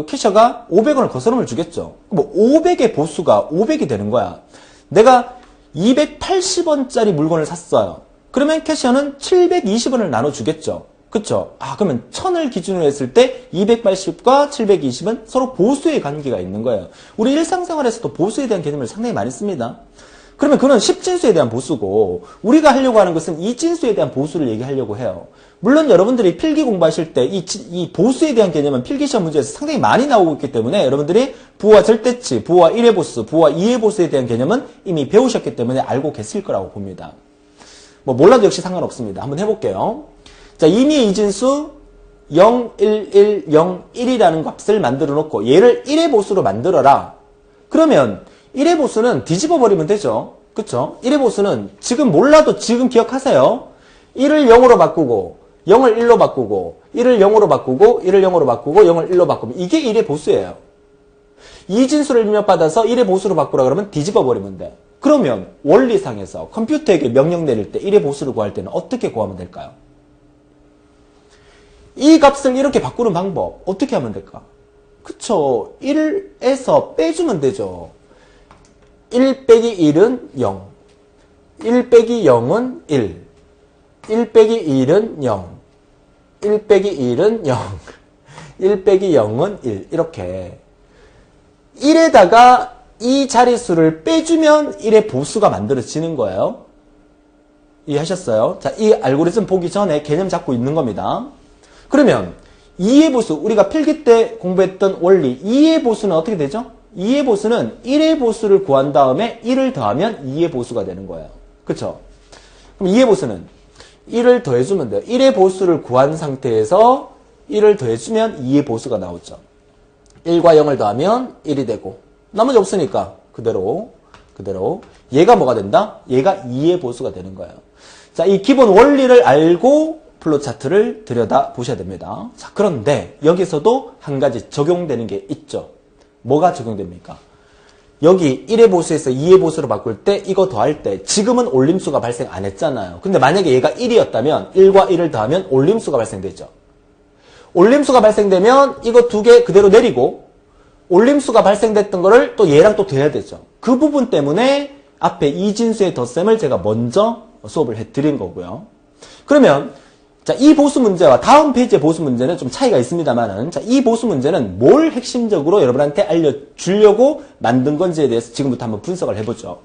캐셔가 500원을 거스름을 주겠죠. 뭐 500의 보수가 500이 되는 거야. 내가 280원짜리 물건을 샀어요. 그러면 캐셔는 720원을 나눠주겠죠. 그쵸? 그러면 1000을 기준으로 했을 때 280과 720은 서로 보수의 관계가 있는 거예요. 우리 일상생활에서도 보수에 대한 개념을 상당히 많이 씁니다. 그러면 그건 10진수에 대한 보수고 우리가 하려고 하는 것은 2진수에 대한 보수를 얘기하려고 해요. 물론 여러분들이 필기 공부하실 때 이 보수에 대한 개념은 필기시험 문제에서 상당히 많이 나오고 있기 때문에 여러분들이 부호와 절대치, 부호와 1의 보수, 부호와 2의 보수에 대한 개념은 이미 배우셨기 때문에 알고 계실 거라고 봅니다. 뭐 몰라도 역시 상관없습니다. 한번 해볼게요. 자, 임의의 이진수 0, 1, 1, 0, 1이라는 값을 만들어 놓고 얘를 1의 보수로 만들어라. 그러면 1의 보수는 뒤집어 버리면 되죠. 그쵸? 1의 보수는 지금 몰라도 지금 기억하세요. 1을 0으로 바꾸고 0을 1로 바꾸고 1을 0으로 바꾸고 1을 0으로 바꾸고 0을 1로 바꾸면 이게 1의 보수예요. 이진수를 입력받아서 1의 보수로 바꾸라 그러면 뒤집어 버리면 돼. 그러면 원리상에서 컴퓨터에게 명령 내릴 때 1의 보수를 구할 때는 어떻게 구하면 될까요? 이 값을 이렇게 바꾸는 방법 어떻게 하면 될까? 그쵸? 1에서 빼주면 되죠. 1 빼기 1은 0, 1 빼기 0은 1, 1 빼기 1은 0, 1 빼기 1은 0, 1 빼기 0은 1 이렇게 1에다가 이 자릿수를 빼주면 1의 보수가 만들어지는 거예요. 이해하셨어요? 자, 이 알고리즘 보기 전에 개념 잡고 있는 겁니다. 그러면 2의 보수, 우리가 필기 때 공부했던 원리 2의 보수는 어떻게 되죠? 2의 보수는 1의 보수를 구한 다음에 1을 더하면 2의 보수가 되는 거예요. 그쵸? 그럼 2의 보수는 1을 더해주면 돼요. 1의 보수를 구한 상태에서 1을 더해주면 2의 보수가 나오죠. 1과 0을 더하면 1이 되고 나머지 없으니까 그대로 얘가 뭐가 된다? 얘가 2의 보수가 되는 거예요. 자, 이 기본 원리를 알고 플롯 차트를 들여다 보셔야 됩니다. 자, 그런데 여기서도 한 가지 적용되는 게 있죠. 뭐가 적용됩니까? 여기 1의 보수에서 2의 보수로 바꿀 때 이거 더할 때 지금은 올림수가 발생 안 했잖아요. 근데 만약에 얘가 1이었다면 1과 1을 더하면 올림수가 발생되죠. 올림수가 발생되면 이거 두 개 그대로 내리고 올림수가 발생됐던 거를 또 얘랑 또 더해야 되죠. 그 부분 때문에 앞에 이진수의 덧셈을 제가 먼저 수업을 해드린 거고요. 그러면 자, 이 보수 문제와 다음 페이지의 보수 문제는 좀 차이가 있습니다만은, 자, 이 보수 문제는 뭘 핵심적으로 여러분한테 알려주려고 만든 건지에 대해서 지금부터 한번 분석을 해보죠.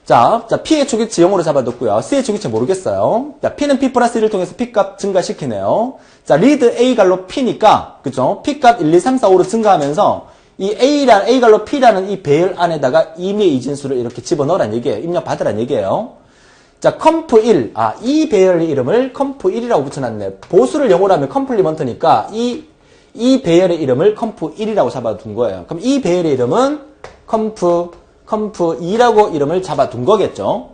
자, P의 초기치 0으로 잡아뒀고요. C의 초기치 모르겠어요. 자, P는 P 플러스 1을 통해서 P값 증가시키네요. 자, 리드 A 갈로 P니까, 그죠? P값 1, 2, 3, 4, 5로 증가하면서, 이 A 갈로 P라는 이 배열 안에다가 임의의 이진수를 이렇게 집어넣으란 얘기예요. 입력받으란 얘기예요. 자, 컴프1. 이 배열의 이름을 컴프1이라고 붙여놨네. 보수를 0으로 하면 컴플리먼트니까 이 배열의 이름을 컴프1이라고 잡아둔 거예요. 그럼 이 배열의 이름은 컴프2라고 이름을 잡아둔 거겠죠.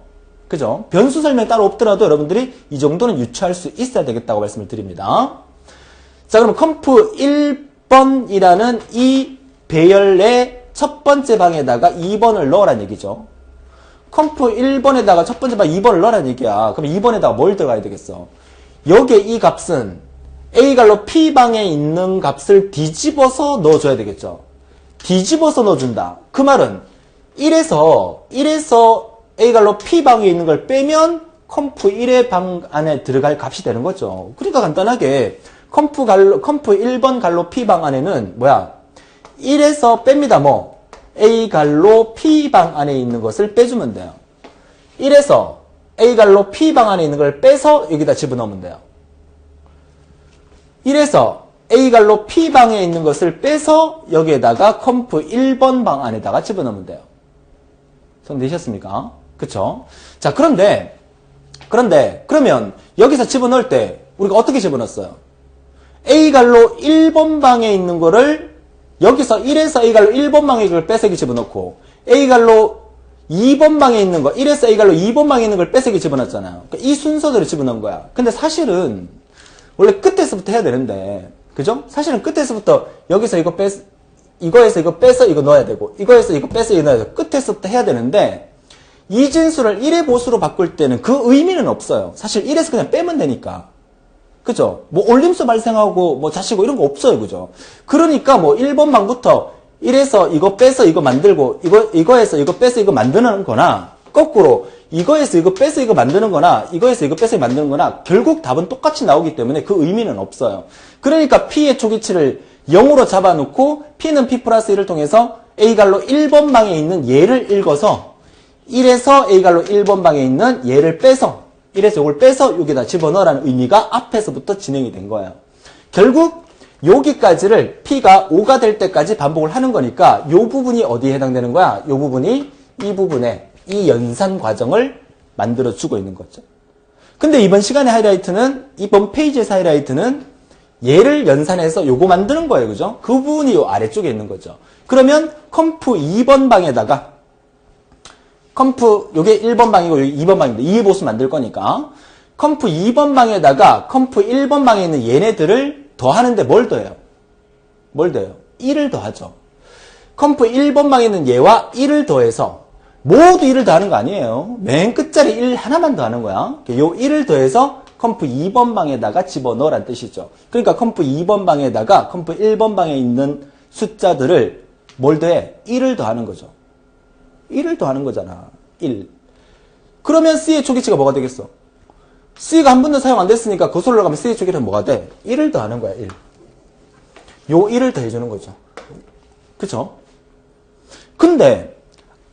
그죠? 변수 설명 따로 없더라도 여러분들이 이 정도는 유추할 수 있어야 되겠다고 말씀을 드립니다. 자, 그럼 컴프 1번이라는 이 배열의 첫 번째 방에다가 2번을 넣으란 얘기죠. 컴프 1번에다가 첫 번째 방 2번을 넣으란 얘기야. 그럼 2번에다가 뭘 들어가야 되겠어? 여기에 이 값은 A갈로 P방에 있는 값을 뒤집어서 넣어줘야 되겠죠. 뒤집어서 넣어준다. 그 말은 1에서 A갈로 P방에 있는 걸 빼면 컴프 1의 방 안에 들어갈 값이 되는 거죠. 그러니까 간단하게 컴프 1번 갈로 P방 안에는 뭐야? 1에서 뺍니다. 뭐? A갈로 P방 안에 있는 것을 빼주면 돼요. 1에서 A갈로 P방 안에 있는 걸 빼서 여기다 집어넣으면 돼요. 1에서 A갈로 P방에 있는 것을 빼서 여기에다가 컴프 1번 방 안에다가 집어넣으면 돼요. 성되셨습니까? 그쵸? 자, 그러면 여기서 집어넣을 때 우리가 어떻게 집어넣었어요? A갈로 1번 방에 있는 거를 여기서 1에서 A갈로 1번 방에 걸 빼세기 집어넣고 A갈로 2번 방에 있는 거 1에서 A갈로 2번 방에 있는 걸 빼세기 집어넣었잖아요. 그러니까 이 순서대로 집어넣은 거야. 근데 사실은 원래 끝에서부터 해야 되는데 그죠? 사실은 끝에서부터 여기서 이거에서 이거 빼서 이거 넣어야 되고, 이거에서 이거 빼서 이거 넣어야 되고, 끝에서부터 해야 되는데, 이 진수를 1의 보수로 바꿀 때는 그 의미는 없어요. 사실 1에서 그냥 빼면 되니까. 그죠? 뭐 올림수 발생하고 뭐 자시고 이런 거 없어요. 그죠? 그러니까 뭐 1번 방부터 1에서 이거 빼서 이거 만들고, 이거에서 이거 빼서 이거 만드는 거나, 거꾸로 이거에서 이거 빼서 이거 만드는 거나, 이거에서 이거 빼서 이거 만드는 거나, 결국 답은 똑같이 나오기 때문에 그 의미는 없어요. 그러니까 P의 초기치를 0으로 잡아놓고, P는 P 플러스 1을 통해서 A갈로 1번 방에 있는 얘를 읽어서, 1에서 A갈로 1번 방에 있는 얘를 빼서, 1에서 이걸 빼서 여기다 집어넣으라는 의미가 앞에서부터 진행이 된 거예요. 결국 여기까지를 P가 5가 될 때까지 반복을 하는 거니까 이 부분이 어디에 해당되는 거야? 이 부분이 이 부분에 이 연산 과정을 만들어주고 있는 거죠. 근데 이번 시간의 하이라이트는, 이번 페이지에서 하이라이트는 얘를 연산해서 요거 만드는 거예요. 그죠? 그 부분이 요 아래쪽에 있는 거죠. 그러면 컴프 2번 방에다가 요게 1번 방이고 여기 2번 방인데 2의 보수 만들 거니까 컴프 2번 방에다가 컴프 1번 방에 있는 얘네들을 더하는데 뭘 더해요? 뭘 더해요? 1을 더하죠. 컴프 1번 방에 있는 얘와 1을 더해서 모두 1을 더하는 거 아니에요. 맨 끝자리 1 하나만 더하는 거야. 요 1을 더해서 컴프 2번 방에다가 집어넣으라는 뜻이죠. 그러니까 컴프 2번 방에다가 컴프 1번 방에 있는 숫자들을 뭘 더해? 1을 더하는 거죠. 1을 더하는 거잖아. 1. 그러면 C의 초기치가 뭐가 되겠어? C가 한 번도 사용 안 됐으니까 거슬러 가면 C의 초기치는 뭐가 돼? 1을 더하는 거야. 1. 요 1을 더해주는 거죠. 그쵸? 근데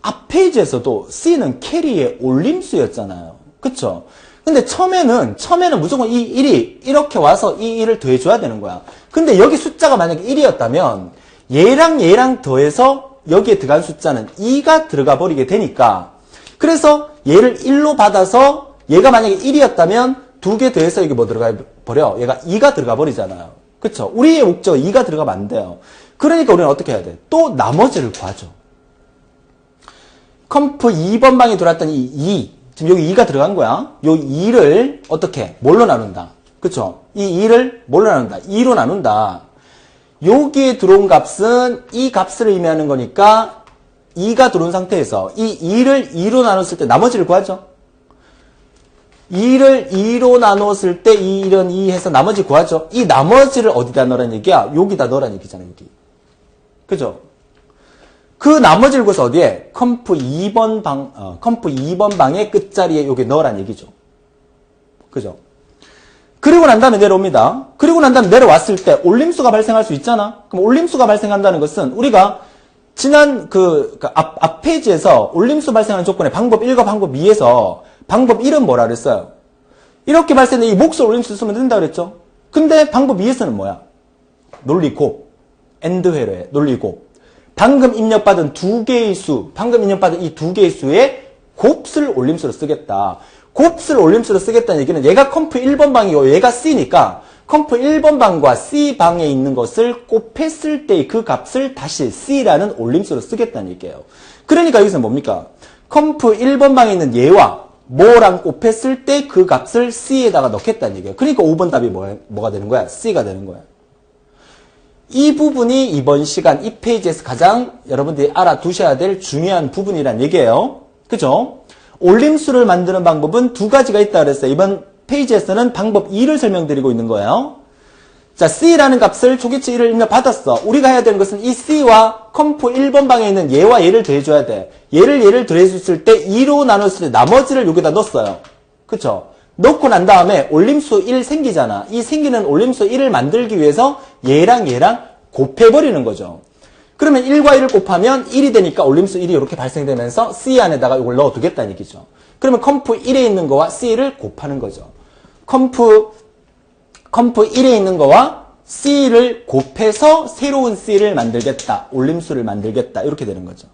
앞 페이지에서도 C는 캐리의 올림수였잖아요. 그쵸? 근데 처음에는 무조건 이 1이 이렇게 와서 이 1을 더해줘야 되는 거야. 근데 여기 숫자가 만약에 1이었다면 얘랑 더해서 여기에 들어간 숫자는 2가 들어가 버리게 되니까, 그래서 얘를 1로 받아서 얘가 만약에 1이었다면 2개 더해서 이게 뭐 들어가 버려? 얘가 2가 들어가 버리잖아요. 그쵸? 우리의 목적은 2가 들어가면 안 돼요. 그러니까 우리는 어떻게 해야 돼? 또 나머지를 구하죠. 컴프 2번 방에 들어왔던 이 2, 지금 여기 2가 들어간 거야. 요 2를 어떻게? 뭘로 나눈다? 그쵸? 이 2를 뭘로 나눈다? 2로 나눈다. 여기에 들어온 값은 이 값을 의미하는 거니까 2가 들어온 상태에서 이 2를 2로 나눴을 때 나머지를 구하죠. 2를 2로 나눴을 때 1은 2 해서 나머지 구하죠. 이 나머지를 어디다 넣으라는 얘기야? 여기다 넣으라는 얘기잖아. 여기. 그죠? 그 나머지를 구해서 어디에? 컴프 2번 방의 끝자리에 여기 넣으라는 얘기죠. 그죠? 그리고 난 다음에 내려옵니다. 그리고 난 다음에 내려왔을 때 올림수가 발생할 수 있잖아. 그럼 올림수가 발생한다는 것은 우리가 지난 앞 페이지에서 올림수 발생하는 조건의 방법 1과 방법 2에서 방법 1은 뭐라 그랬어요? 이렇게 발생된 이 몫을 올림수 쓰면 된다 그랬죠? 근데 방법 2에서는 뭐야? 논리고, 엔드 회로에 논리고, 방금 입력받은 두 개의 수, 방금 입력받은 이 두 개의 수에 곱을 올림수로 쓰겠다. 곱을 올림수로 쓰겠다는 얘기는 얘가 컴프 1번 방이고 얘가 C니까 컴프 1번 방과 C 방에 있는 것을 곱했을 때 그 값을 다시 C라는 올림수로 쓰겠다는 얘기예요. 그러니까 여기서 뭡니까? 컴프 1번 방에 있는 얘와 뭐랑 곱했을 때 그 값을 C에다가 넣겠다는 얘기예요. 그러니까 5번 답이 뭐가 되는 거야? C가 되는 거야. 이 부분이 이번 시간 이 페이지에서 가장 여러분들이 알아두셔야 될 중요한 부분이란 얘기예요. 그죠? 올림수를 만드는 방법은 두 가지가 있다 그랬어요. 이번 페이지에서는 방법 2를 설명드리고 있는 거예요. 자, C라는 값을 초기치 1을 입력받았어. 우리가 해야 되는 것은 이 C와 컴프 1번 방에 있는 얘와 얘를 더해줘야 돼. 얘를 더해줬을 때 2로 나눴을 때 나머지를 여기다 넣었어요. 그쵸? 넣고 난 다음에 올림수 1 생기잖아. 이 생기는 올림수 1을 만들기 위해서 얘랑 곱해버리는 거죠. 그러면 1과 1을 곱하면 1이 되니까 올림수 1이 이렇게 발생되면서 C 안에다가 이걸 넣어두겠다는 얘기죠. 그러면 컴프 1에 있는 거와 C를 곱하는 거죠. 컴프 1에 있는 거와 C를 곱해서 새로운 C를 만들겠다. 올림수를 만들겠다. 이렇게 되는 거죠.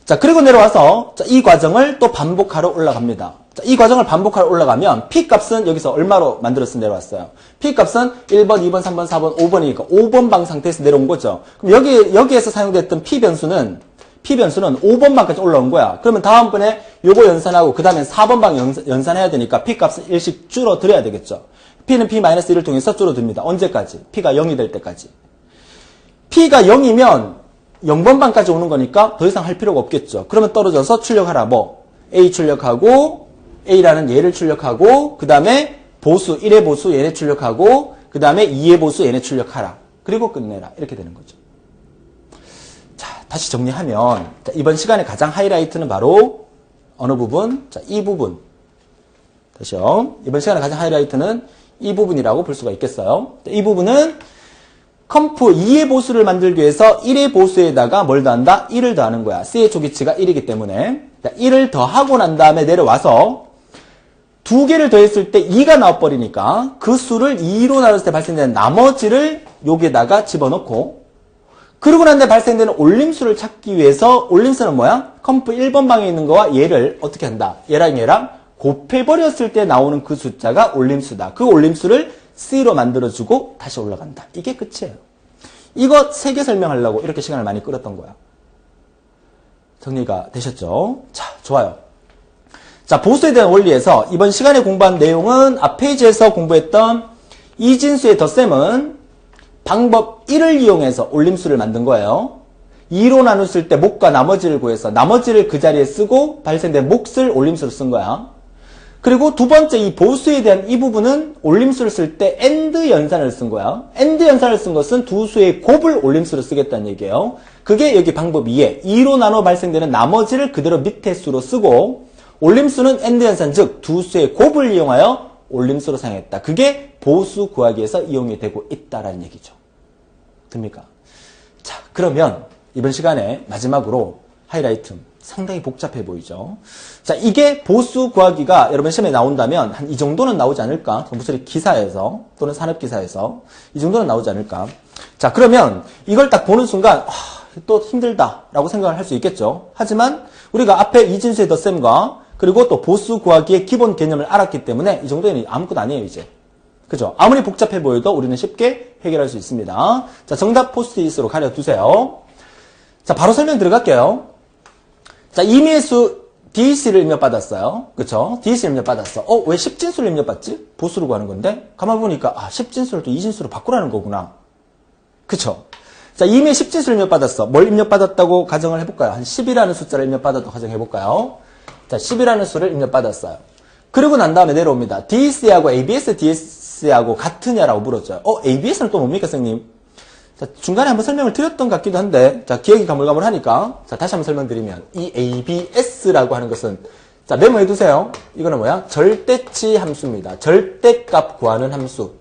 자, 그리고 내려와서 이 과정을 또 반복하러 올라갑니다. 자, 이 과정을 반복하러 올라가면 P값은 여기서 얼마로 만들어서 내려왔어요? P값은 1번, 2번, 3번, 4번, 5번이니까 5번 방 상태에서 내려온 거죠. 그럼 여기에서 사용됐던 P변수는 5번 방까지 올라온 거야. 그러면 다음번에 요거 연산하고 그 다음에 4번 방 연산해야 되니까 P값은 1씩 줄어들어야 되겠죠. P는 P-1을 통해서 줄어듭니다. 언제까지? P가 0이 될 때까지. P가 0이면 0번방까지 오는 거니까 더 이상 할 필요가 없겠죠. 그러면 떨어져서 출력하라. 뭐 A 출력하고 A라는 얘를 출력하고 그 다음에 보수 1의 보수 얘네 출력하고 그 다음에 2의 보수 얘네 출력하라. 그리고 끝내라. 이렇게 되는 거죠. 자, 다시 정리하면 자, 이번 시간에 가장 하이라이트는 바로 어느 부분? 자, 이 부분. 다시요. 이번 시간에 가장 하이라이트는 이 부분이라고 볼 수가 있겠어요. 자, 이 부분은 컴프 2의 보수를 만들기 위해서 1의 보수에다가 뭘 더한다? 1을 더하는 거야. C의 조기치가 1이기 때문에 자, 1을 더하고 난 다음에 내려와서 두 개를 더했을 때 2가 나와버리니까 그 수를 2로 나눴을 때 발생되는 나머지를 여기에다가 집어넣고 그러고 난 다음에 발생되는 올림수를 찾기 위해서 올림수는 뭐야? 컴프 1번 방에 있는 거와 얘를 어떻게 한다? 얘랑 곱해버렸을 때 나오는 그 숫자가 올림수다. 그 올림수를 C로 만들어주고 다시 올라간다. 이게 끝이에요. 이거 3개 설명하려고 이렇게 시간을 많이 끌었던 거야. 정리가 되셨죠? 자, 좋아요. 자, 보수에 대한 원리에서 이번 시간에 공부한 내용은 앞 페이지에서 공부했던 이진수의 덧셈은 방법 1을 이용해서 올림수를 만든 거예요. 2로 나눴을 때 목과 나머지를 구해서 나머지를 그 자리에 쓰고 발생된 몫을 올림수로 쓴 거야. 그리고 두 번째 이 보수에 대한 이 부분은 올림수를 쓸 때 AND 연산을 쓴 거야. AND 연산을 쓴 것은 두 수의 곱을 올림수로 쓰겠다는 얘기예요. 그게 여기 방법 2에 2로 나눠 발생되는 나머지를 그대로 밑에 수로 쓰고 올림수는 AND 연산 즉 두 수의 곱을 이용하여 올림수로 사용했다. 그게 보수 구하기 위해서 이용이 되고 있다라는 얘기죠. 됩니까? 자, 그러면 이번 시간에 마지막으로 하이라이트 상당히 복잡해 보이죠. 자, 이게 보수 구하기가 여러분 시험에 나온다면 한 이 정도는 나오지 않을까? 무슨 기사에서 또는 산업기사에서 이 정도는 나오지 않을까? 자, 그러면 이걸 딱 보는 순간 또 힘들다라고 생각을 할 수 있겠죠. 하지만 우리가 앞에 이진수의 덧셈과 그리고 또 보수 구하기의 기본 개념을 알았기 때문에 이 정도는 아무것도 아니에요, 이제. 그죠? 아무리 복잡해 보여도 우리는 쉽게 해결할 수 있습니다. 자, 정답 포스트잇으로 가려두세요. 자, 바로 설명 들어갈게요. 자, 임의의 수 DC를 입력받았어요. 그쵸? DC를 입력받았어. 왜 10진수를 입력받지? 보수로 구하는 건데? 가만 보니까, 10진수를 또 2진수로 바꾸라는 거구나. 그쵸? 자, 임의의 10진수를 입력받았어. 뭘 입력받았다고 가정을 해볼까요? 한 10이라는 숫자를 입력받았다고 가정해볼까요? 자, 10이라는 수를 입력받았어요. 그리고 난 다음에 내려옵니다. DC하고 ABS, DS하고 같으냐라고 물었죠. ABS는 또 뭡니까, 선생님? 자, 중간에 한번 설명을 드렸던 것 같기도 한데, 자, 기억이 가물가물하니까, 자, 다시 한번 설명드리면, 이 ABS라고 하는 것은, 자, 메모해 두세요. 이거는 뭐야? 절대치 함수입니다. 절대값 구하는 함수.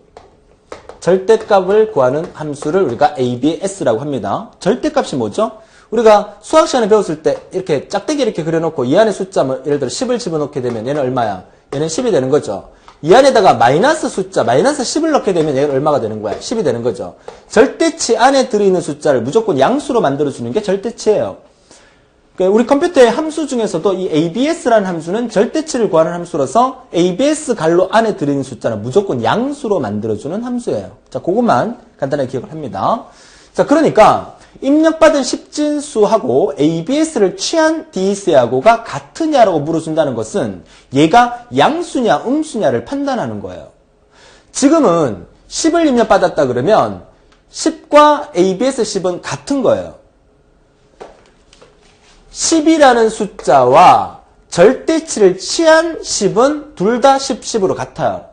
절대값을 구하는 함수를 우리가 ABS라고 합니다. 절대값이 뭐죠? 우리가 수학 시간에 배웠을 때, 이렇게 짝대기 이렇게 그려놓고, 이 안에 숫자, 뭐, 예를 들어 10을 집어넣게 되면 얘는 얼마야? 얘는 10이 되는 거죠. 이 안에다가 마이너스 숫자, 마이너스 10을 넣게 되면 얘가 얼마가 되는 거야? 10이 되는 거죠. 절대치 안에 들어있는 숫자를 무조건 양수로 만들어주는 게 절대치예요. 그러니까 우리 컴퓨터의 함수 중에서도 이 ABS라는 함수는 절대치를 구하는 함수로서 ABS 갈로 안에 들어있는 숫자는 무조건 양수로 만들어주는 함수예요. 자, 그것만 간단하게 기억을 합니다. 자, 그러니까 입력받은 10진수하고 ABS를 취한 DC하고가 같으냐라고 물어준다는 것은 얘가 양수냐 음수냐를 판단하는 거예요. 지금은 10을 입력받았다 그러면 10과 ABS 10은 같은 거예요. 10이라는 숫자와 절대치를 취한 10은 둘 다 10, 10으로 같아요.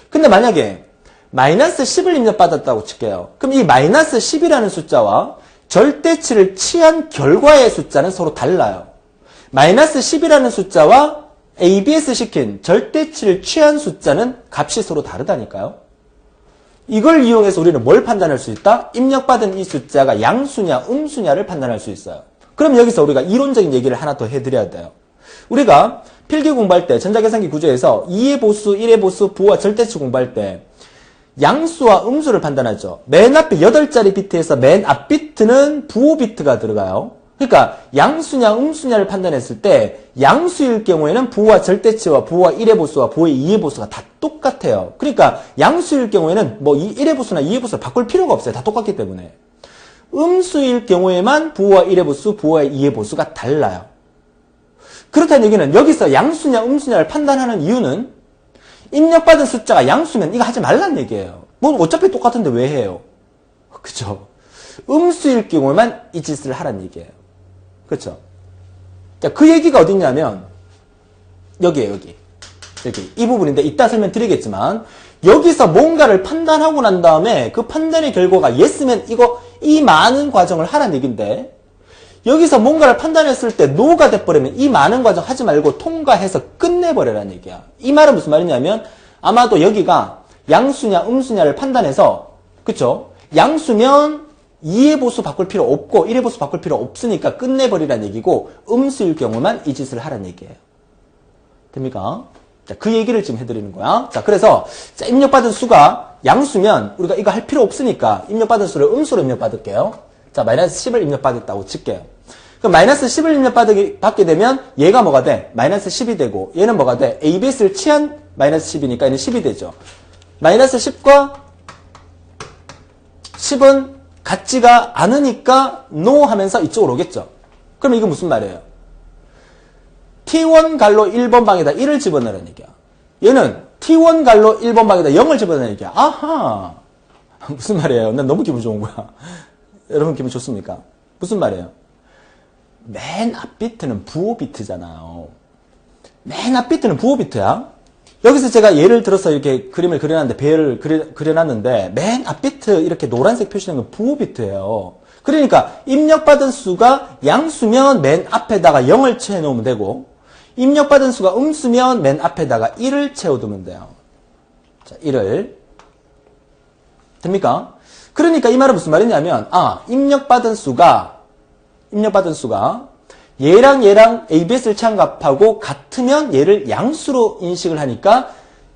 근데 만약에 마이너스 10을 입력받았다고 칠게요. 그럼 이 마이너스 10이라는 숫자와 절대치를 취한 결과의 숫자는 서로 달라요. 마이너스 10이라는 숫자와 ABS 시킨 절대치를 취한 숫자는 값이 서로 다르다니까요. 이걸 이용해서 우리는 뭘 판단할 수 있다? 입력받은 이 숫자가 양수냐 음수냐를 판단할 수 있어요. 그럼 여기서 우리가 이론적인 얘기를 하나 더 해드려야 돼요. 우리가 필기 공부할 때 전자계산기 구조에서 2의 보수, 1의 보수, 부호와 절대치 공부할 때 양수와 음수를 판단하죠. 맨 앞에 8자리 비트에서 맨 앞 비트는 부호 비트가 들어가요. 그러니까 양수냐 음수냐를 판단했을 때 양수일 경우에는 부호와 절대치와 부호와 1의 보수와 부호의 2의 보수가 다 똑같아요. 그러니까 양수일 경우에는 뭐 1의 보수나 2의 보수를 바꿀 필요가 없어요. 다 똑같기 때문에. 음수일 경우에만 부호와 1의 보수, 부호와 2의 보수가 달라요. 그렇다는 얘기는 여기서 양수냐 음수냐를 판단하는 이유는 입력받은 숫자가 양수면 이거 하지 말란 얘기예요. 뭐 어차피 똑같은데 왜 해요? 그죠? 음수일 경우에만 이 짓을 하라는 얘기예요. 그렇죠? 자, 그 얘기가 어딨냐면 여기에요, 여기. 이 부분인데 이따 설명드리겠지만 여기서 뭔가를 판단하고 난 다음에 그 판단의 결과가 yes면 이 많은 과정을 하라는 얘기인데 여기서 뭔가를 판단했을 때 no가 돼버리면 이 많은 과정 하지 말고 통과해서 끝내버려라는 얘기야. 이 말은 무슨 말이냐면 아마도 여기가 양수냐 음수냐를 판단해서 그쵸? 양수면 2의 보수 바꿀 필요 없고 1의 보수 바꿀 필요 없으니까 끝내버리라는 얘기고 음수일 경우만 이 짓을 하라는 얘기예요. 됩니까? 자, 그 얘기를 지금 해드리는 거야. 자, 그래서 자, 입력받은 수가 양수면 우리가 이거 할 필요 없으니까 입력받은 수를 음수로 입력받을게요. 자, 마이너스 10을 입력받았다고 칠게요. 그럼 마이너스 10을 입력받게 되면 얘가 뭐가 돼? 마이너스 10이 되고 얘는 뭐가 돼? ABS를 취한 마이너스 10이니까 얘는 10이 되죠. 마이너스 10과 10은 같지가 않으니까 no 하면서 이쪽으로 오겠죠. 그럼 이거 무슨 말이에요? T1 갈로 1번 방에다 1을 집어넣으라는 얘기야. 얘는 T1 갈로 1번 방에다 0을 집어넣으라는 얘기야. 아하! 무슨 말이에요? 난 너무 기분 좋은 거야. 여러분 기분 좋습니까? 무슨 말이에요? 맨 앞 비트는 부호 비트잖아요. 맨 앞 비트는 부호 비트야. 여기서 제가 예를 들어서 이렇게 그림을 그려놨는데, 배열을 그려놨는데, 맨 앞 비트 이렇게 노란색 표시된 건 부호 비트예요. 그러니까 입력받은 수가 양수면 맨 앞에다가 0을 채워놓으면 되고, 입력받은 수가 음수면 맨 앞에다가 1을 채워두면 돼요. 자, 1을. 됩니까? 그러니까 이 말은 무슨 말이냐면, 입력받은 수가 얘랑 ABS를 취한값하고 같으면 얘를 양수로 인식을 하니까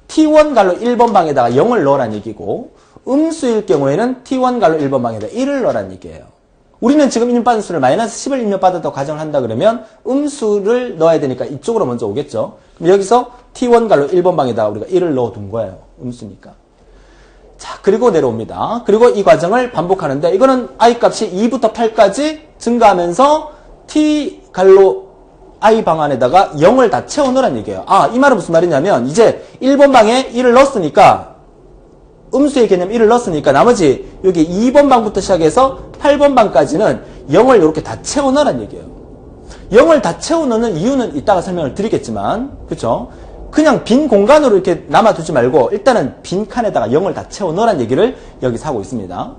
T1 갈로 1번 방에다가 0을 넣으라는 얘기고 음수일 경우에는 T1 갈로 1번 방에다 1을 넣으라는 얘기예요. 우리는 지금 입력받은 수를 마이너스 10을 입력받았다고 가정을 한다 그러면 음수를 넣어야 되니까 이쪽으로 먼저 오겠죠. 그럼 여기서 T1 갈로 1번 방에다가 우리가 1을 넣어둔 거예요. 음수니까. 자, 그리고 내려옵니다. 그리고 이 과정을 반복하는데 이거는 i 값이 2부터 8까지 증가하면서 t 갈로 i 방 안에다가 0을 다 채워 넣으라는 얘기예요. 이 말은 무슨 말이냐면 이제 1번 방에 1을 넣었으니까 음수의 개념 1을 넣었으니까 나머지 여기 2번 방부터 시작해서 8번 방까지는 0을 이렇게 다 채워 넣으라는 얘기예요. 0을 다 채워 넣는 이유는 이따가 설명을 드리겠지만 그쵸? 그냥 빈 공간으로 이렇게 남아두지 말고 일단은 빈 칸에다가 0을 다 채워 넣으라는 얘기를 여기서 하고 있습니다.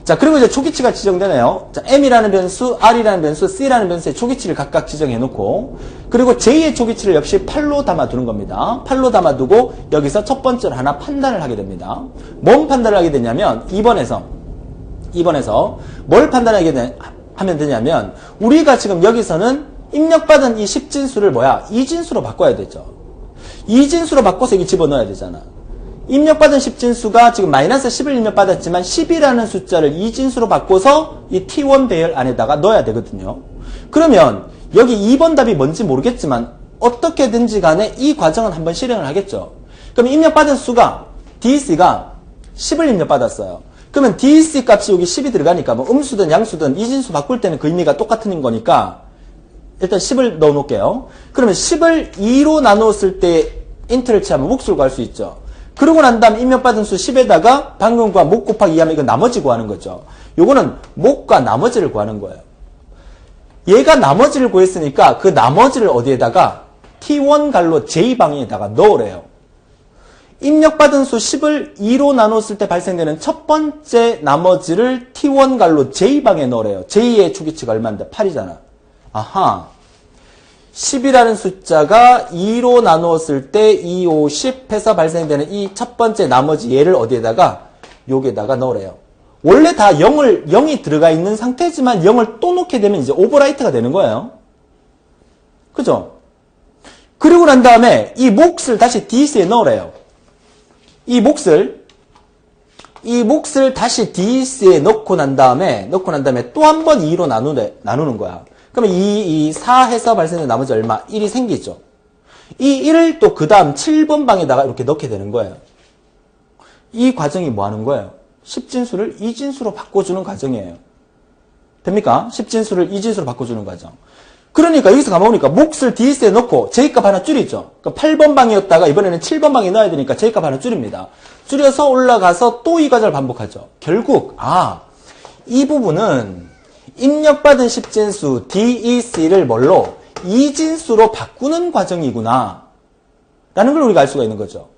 자, 그리고 이제 초기치가 지정되네요. 자, M이라는 변수, R이라는 변수, C라는 변수의 초기치를 각각 지정해 놓고 그리고 J의 초기치를 역시 8로 담아두는 겁니다. 8로 담아두고 여기서 첫 번째로 하나 판단을 하게 됩니다. 뭔 판단을 하게 되냐면 2번에서 뭘 판단하게 하면 되냐면 우리가 지금 여기서는 입력받은 이 10진수를 이진수로 바꿔야 되죠. 이진수로 바꿔서 여기 집어넣어야 되잖아. 입력받은 10진수가 지금 마이너스 10을 입력받았지만 10이라는 숫자를 이진수로 바꿔서 이 T1 배열 안에다가 넣어야 되거든요. 그러면 여기 2번 답이 뭔지 모르겠지만 어떻게든지 간에 이 과정은 한번 실행을 하겠죠. 그럼 입력받은 수가 DC가 10을 입력받았어요. 그러면 DC 값이 여기 10이 들어가니까 뭐 음수든 양수든 이진수 바꿀 때는 그 의미가 똑같은 거니까 일단 10을 넣어 놓을게요. 그러면 10을 2로 나누었을 때 인트를 취하면 몫을 구할 수 있죠. 그러고 난 다음 입력받은 수 10에다가 방금 구한 목 곱하기 2하면 이건 나머지 구하는 거죠. 요거는 목과 나머지를 구하는 거예요. 얘가 나머지를 구했으니까 그 나머지를 어디에다가 T1 갈로 J방에다가 넣으래요. 입력받은 수 10을 2로 나눴을 때 발생되는 첫 번째 나머지를 T1 갈로 J방에 넣으래요. J의 초기치가 얼마인데? 8이잖아. 아하. 10이라는 숫자가 2로 나누었을 때 2, 5, 10 해서 발생되는 이 첫 번째 나머지 얘를 어디에다가 여기에다가 넣으래요. 원래 다 0이 들어가 있는 상태지만 0을 또 넣게 되면 이제 오버라이트가 되는 거예요. 그죠? 그리고 난 다음에 이 몫을 다시 DC에 넣으래요. 이 몫을 다시 DC에 넣고 난 다음에 또 한 번 2로 나누는 거야. 그러면 4 해서 발생된 나머지 얼마? 1이 생기죠. 이 1을 또 그 다음 7번 방에다가 이렇게 넣게 되는 거예요. 이 과정이 뭐 하는 거예요? 10진수를 2진수로 바꿔주는 과정이에요. 됩니까? 10진수를 2진수로 바꿔주는 과정. 그러니까 여기서 가만보니까 몫을 DC에 넣고 J값 하나 줄이죠. 그러니까 8번 방이었다가 이번에는 7번 방에 넣어야 되니까 J값 하나 줄입니다. 줄여서 올라가서 또 이 과정을 반복하죠. 결국 이 부분은 입력받은 10진수 DEC를 뭘로? 2진수로 바꾸는 과정이구나 라는 걸 우리가 알 수가 있는 거죠.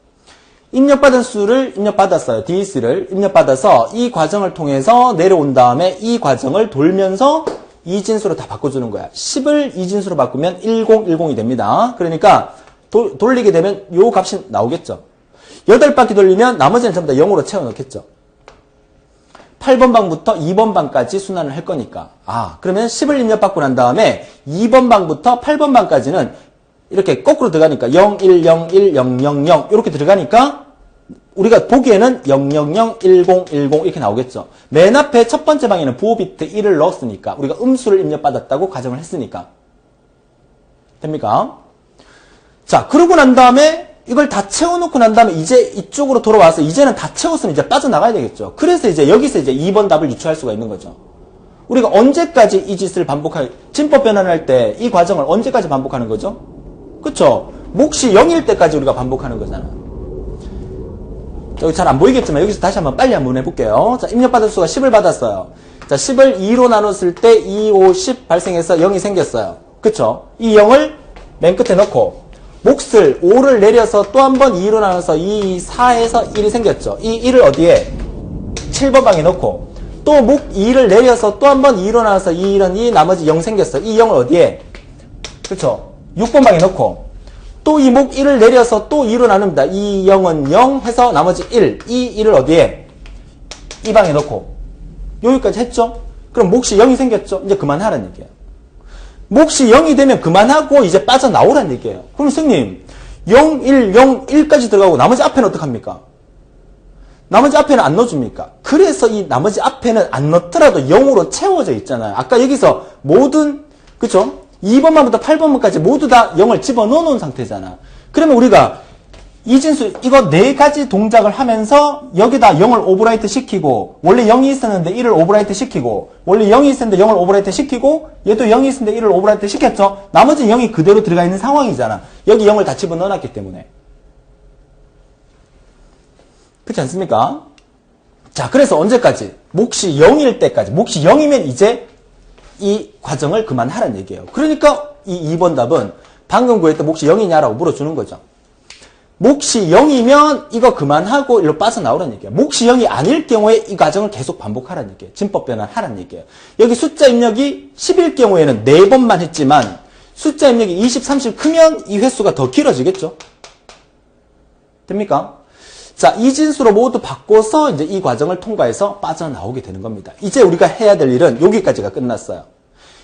입력받은 수를 입력받았어요. DEC를 입력받아서 이 과정을 통해서 내려온 다음에 이 과정을 돌면서 2진수로 다 바꿔주는 거야. 10을 2진수로 바꾸면 1010이 됩니다. 그러니까 돌리게 되면 요 값이 나오겠죠. 8바퀴 돌리면 나머지는 전부 다 0으로 채워넣겠죠. 8번 방부터 2번 방까지 순환을 할 거니까. 그러면 10을 입력받고 난 다음에 2번 방부터 8번 방까지는 이렇게 거꾸로 들어가니까 0, 1, 0, 1, 0, 0, 0 이렇게 들어가니까 우리가 보기에는 0, 0, 0, 1, 0, 1, 0 이렇게 나오겠죠. 맨 앞에 첫 번째 방에는 부호 비트 1을 넣었으니까 우리가 음수를 입력받았다고 가정을 했으니까. 됩니까? 자, 그러고 난 다음에 이걸 다 채워놓고 난 다음에 이제 이쪽으로 돌아와서 이제는 다 채웠으면 이제 빠져나가야 되겠죠. 그래서 이제 여기서 이제 2번 답을 유추할 수가 있는 거죠. 우리가 언제까지 이 짓을 진법 변환을 할 때 이 과정을 언제까지 반복하는 거죠? 그쵸? 몫이 0일 때까지 우리가 반복하는 거잖아. 여기 잘 안 보이겠지만 여기서 다시 한번 빨리 한번 해볼게요. 자, 입력받은 수가 10을 받았어요. 자, 10을 2로 나눴을 때 2, 5, 10 발생해서 0이 생겼어요. 그쵸? 이 0을 맨 끝에 넣고 몫을 5를 내려서 또 한 번 2로 나눠서 2, 4에서 1이 생겼죠. 이 1을 어디에? 7번 방에 넣고 또 목 2를 내려서 또 한 번 2로 나눠서 2, 1은 2, 나머지 0 생겼어. 이 0을 어디에? 그쵸? 6번 방에 넣고 또 이 목 1을 내려서 또 2로 나눕니다. 이 0은 0 해서 나머지 1, 이 1을 어디에? 이 방에 넣고 여기까지 했죠? 그럼 몫이 0이 생겼죠? 이제 그만하라는 얘기예요. 몫이 0이 되면 그만하고 이제 빠져나오라는 얘기예요. 그럼 선생님 0, 1, 0, 1까지 들어가고 나머지 앞에는 어떡합니까? 나머지 앞에는 안 넣어줍니까? 그래서 이 나머지 앞에는 안 넣더라도 0으로 채워져 있잖아요. 아까 여기서 모든 그쵸? 2번만부터 8번만까지 모두 다 0을 집어넣어 놓은 상태잖아. 그러면 우리가 이진수 이거 4가지 동작을 하면서 여기다 0을 오버라이트 시키고 원래 0이 있었는데 1을 오버라이트 시키고 원래 0이 있었는데 0을 오버라이트 시키고 얘도 0이 있었는데 1을 오버라이트 시켰죠. 나머지 0이 그대로 들어가 있는 상황이잖아. 여기 0을 다 집어넣어 놨기 때문에. 그렇지 않습니까? 자, 그래서 언제까지? 몫이 0일 때까지. 몫이 0이면 이제 이 과정을 그만하라는 얘기예요. 그러니까 이 2번 답은 방금 구했던 몫이 0이냐라고 물어주는 거죠. 몫이 0이면 이거 그만하고 일로 빠져나오라는 얘기예요. 몫이 0이 아닐 경우에 이 과정을 계속 반복하라는 얘기예요. 진법 변환하라는 얘기예요. 여기 숫자 입력이 10일 경우에는 4번만 했지만 숫자 입력이 20, 30 크면 이 횟수가 더 길어지겠죠? 됩니까? 자, 이 진수로 모두 바꿔서 이제 이 과정을 통과해서 빠져나오게 되는 겁니다. 이제 우리가 해야 될 일은 여기까지가 끝났어요.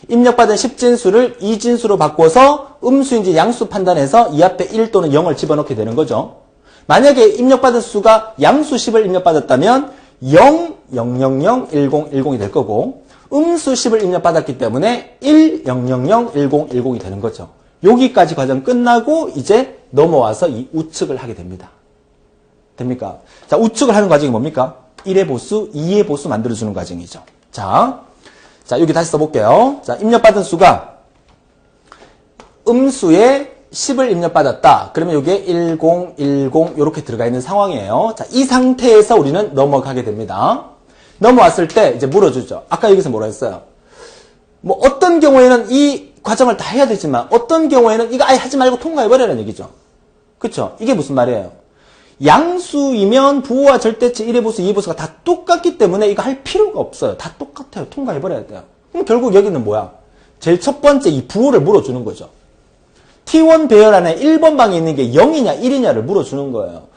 입력받은 10진수를 2진수로 바꿔서 음수인지 양수 판단해서 이 앞에 1 또는 0을 집어넣게 되는 거죠. 만약에 입력받은 수가 양수 10을 입력받았다면 0, 0, 0, 0, 10, 10이 될 거고 음수 10을 입력받았기 때문에 1, 0, 0, 0, 10, 10이 되는 거죠. 여기까지 과정 끝나고 이제 넘어와서 이 우측을 하게 됩니다. 됩니까? 자, 우측을 하는 과정이 뭡니까? 1의 보수, 2의 보수 만들어주는 과정이죠. 자, 여기 다시 써볼게요. 자, 입력받은 수가 음수에 10을 입력받았다. 그러면 여기에 10, 10 이렇게 들어가 있는 상황이에요. 자, 이 상태에서 우리는 넘어가게 됩니다. 넘어왔을 때 이제 물어주죠. 아까 여기서 뭐라 했어요? 뭐 어떤 경우에는 이 과정을 다 해야 되지만 어떤 경우에는 이거 아예 하지 말고 통과해버리라는 얘기죠. 그쵸? 이게 무슨 말이에요? 양수이면 부호와 절대치 1의 보수, 2의 보수가 다 똑같기 때문에 이거 할 필요가 없어요. 다 똑같아요. 통과해버려야 돼요. 그럼 결국 여기는 뭐야? 제일 첫 번째 이 부호를 물어주는 거죠. T1 배열 안에 1번 방에 있는 게 0이냐 1이냐를 물어주는 거예요.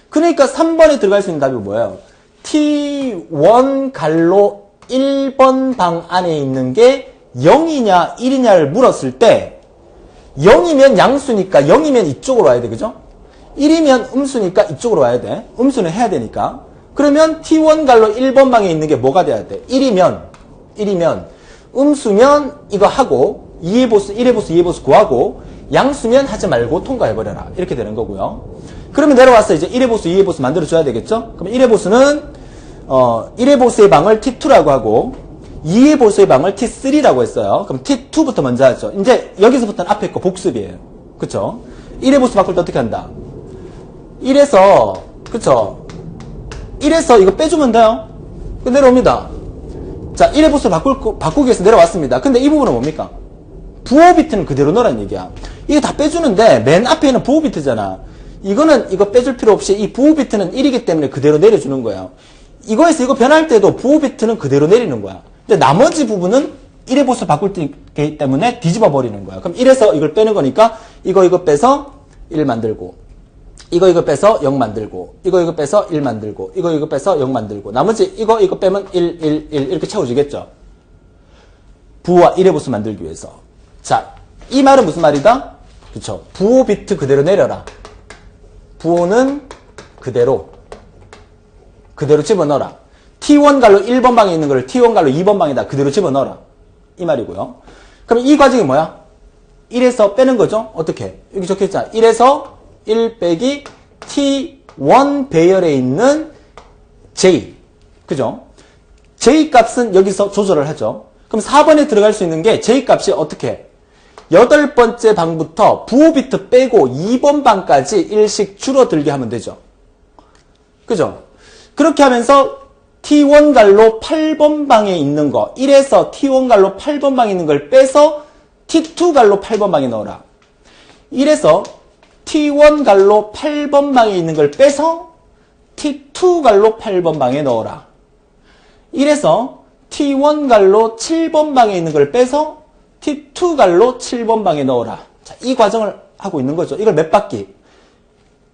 그러니까 3번에 들어갈 수 있는 답이 뭐예요? T1 갈로 1번 방 안에 있는 게 0이냐 1이냐를 물었을 때 0이면 양수니까 0이면 이쪽으로 와야 돼. 그죠? 1이면 음수니까 이쪽으로 와야 돼. 음수는 해야 되니까. 그러면 T1 갈로 1번 방에 있는 게 뭐가 돼야 돼? 1이면 음수면 이거 하고 2의 보수, 1의 보수, 2의 보수 구하고 양수면 하지 말고 통과해버려라. 이렇게 되는 거고요. 그러면 내려와서 이제 1의 보수, 2의 보수 만들어줘야 되겠죠? 그럼 1의 보수는 1의 보수의 방을 T2라고 하고 2의 보수의 방을 T3라고 했어요. 그럼 T2부터 먼저 하죠. 이제 여기서부터는 앞에 거 복습이에요. 그쵸? 1의 보수 바꿀 때 어떻게 한다? 1에서 그쵸? 1에서 이거 빼주면 돼요. 내려옵니다. 자, 1의 보수를 바꾸기 위해서 내려왔습니다. 근데 이 부분은 뭡니까? 부호 비트는 그대로 넣으라는 얘기야. 이게 다 빼주는데 맨 앞에 있는 부호 비트잖아. 이거는 이거 빼줄 필요 없이 이 부호 비트는 1이기 때문에 그대로 내려주는 거예요. 이거에서 이거 변할 때도 부호 비트는 그대로 내리는 거야. 근데 나머지 부분은 1의 보수 바꿀 때기 때문에 뒤집어 버리는 거야. 그럼 1에서 이걸 빼는 거니까 이거 빼서 1 만들고 이거 빼서 0 만들고 이거 빼서 1 만들고 이거 빼서 0 만들고 나머지 이거 빼면 1 이렇게 채워주겠죠. 부호와 1의 보수 만들기 위해서. 자, 이 말은 무슨 말이다? 그쵸. 부호 비트 그대로 내려라. 부호는 그대로 집어넣어라. T1 갈로 1번 방에 있는 걸 T1 갈로 2번 방에다 그대로 집어넣어라. 이 말이고요. 그럼 이 과정이 뭐야? 1에서 빼는 거죠? 어떻게? 여기 적혀있잖아. 1에서 1 빼기 T1 배열에 있는 J. 그죠? J 값은 여기서 조절을 하죠. 그럼 4번에 들어갈 수 있는 게 J 값이 어떻게 해? 8번째 방부터 부호 비트 빼고 2번 방까지 1씩 줄어들게 하면 되죠. 그죠? 그렇게 하면서 T1 갈로 8번 방에 있는 거 1에서 T1 갈로 8번 방에 있는 걸 빼서 T2 갈로 8번 방에 넣어라. 1에서 T1 갈로 8번 방에 있는 걸 빼서 T2 갈로 8번 방에 넣어라. 1에서 T1 갈로 7번 방에 있는 걸 빼서 T2 갈로 7번 방에 넣어라. 자, 이 과정을 하고 있는 거죠. 이걸 몇 바퀴?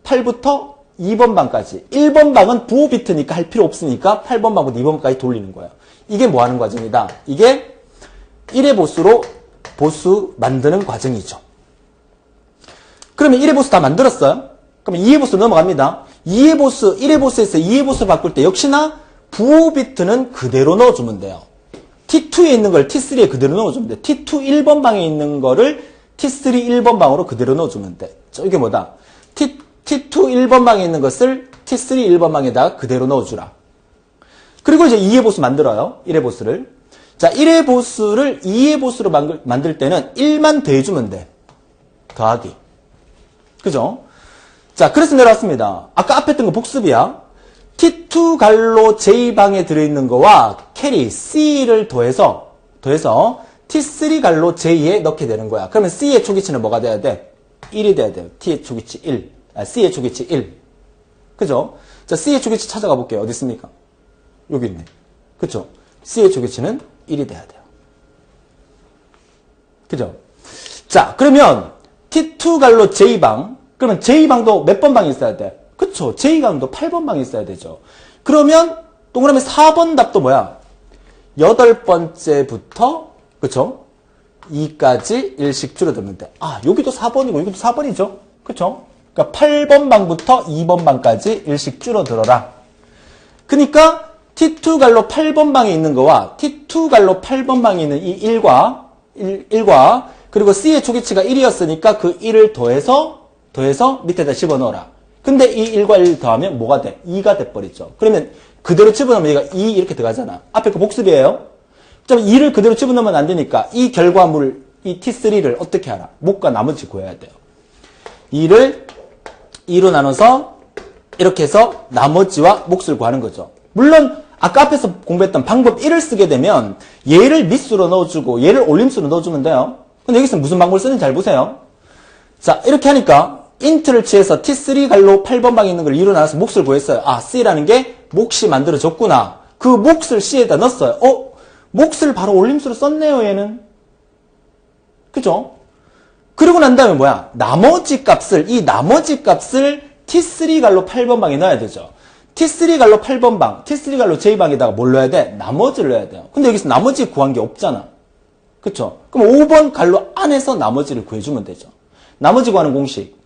8부터 2번 방까지. 1번 방은 부호 비트니까 할 필요 없으니까 8번 방부터 2번 방까지 돌리는 거예요. 이게 뭐 하는 과정이다? 이게 1의 보수로 보수 만드는 과정이죠. 그러면 1의 보수 다 만들었어요? 그러면 2의 보수 넘어갑니다. 2의 보수, 1의 보수에서 2의 보수 바꿀 때 역시나 부호 비트는 그대로 넣어주면 돼요. T2에 있는 걸 T3에 그대로 넣어주면 돼. T2 1번 방에 있는 거를 T3 1번 방으로 그대로 넣어주면 돼. 이게 뭐다? T2 1번 방에 있는 것을 T3 1번 방에다가 그대로 넣어주라. 그리고 이제 2의 보수 만들어요. 1의 보수를. 자, 1의 보수를 2의 보수로 만들 때는 1만 더해주면 돼. 더하기. 그죠? 자, 그래서 내려왔습니다. 아까 앞에 했던 거 복습이야. T2 갈로 J방에 들어있는 거와 캐리 C를 더해서 T3 갈로 J에 넣게 되는 거야. 그러면 C의 초기치는 뭐가 돼야 돼? 1이 돼야 돼요. T의 초기치 1. C의 초기치 1. 그죠? 자, C의 초기치 찾아가 볼게요. 어디 있습니까? 여기 있네. 그쵸? C의 초기치는 1이 돼야 돼요. 그죠? 자, 그러면 T2 갈로 J방. 그러면 J방도 몇 번 방이 있어야 돼? 그쵸? J방도 8번 방이 있어야 되죠. 그러면 동그라미 4번 답도 뭐야? 8번째부터 그쵸? 2까지 1씩 줄어들면 돼. 아, 여기도 4번이고 여기도 4번이죠? 그쵸? 그러니까 8번 방부터 2번 방까지 1씩 줄어들어라. 그러니까 T2 갈로 8번 방에 있는 거와 T2 갈로 8번 방에 있는 이 1과 그리고 C의 초기치가 1이었으니까 그 1을 더해서 밑에다 집어넣어라. 근데 이 1과 1 더하면 뭐가 돼? 2가 돼버리죠. 그러면 그대로 집어넣으면 얘가 2 이렇게 들어가잖아. 앞에 거 복습이에요. 그럼 2를 그대로 집어넣으면 안 되니까 이 결과물, 이 T3를 어떻게 하라? 목과 나머지 구해야 돼요. 2를 2로 나눠서 이렇게 해서 나머지와 몫을 구하는 거죠. 물론 아까 앞에서 공부했던 방법 1을 쓰게 되면 얘를 밑수로 넣어주고 얘를 올림수로 넣어주면 돼요. 근데 여기서 무슨 방법을 쓰는지 잘 보세요. 자, 이렇게 하니까 인트를 취해서 T3 갈로 8번 방에 있는 걸 2로 나눠서 몫을 구했어요. 아, C라는 게 몫이 만들어졌구나. 그 몫을 C에다 넣었어요. 몫을 바로 올림수로 썼네요, 얘는. 그죠? 그리고 난 다음에 뭐야? 나머지 값을 T3 갈로 8번 방에 넣어야 되죠. T3 갈로 8번 방, T3 갈로 J방에다가 뭘 넣어야 돼? 나머지를 넣어야 돼요. 근데 여기서 나머지 구한 게 없잖아. 그쵸? 그럼 5번 갈로 안에서 나머지를 구해주면 되죠. 나머지 구하는 공식.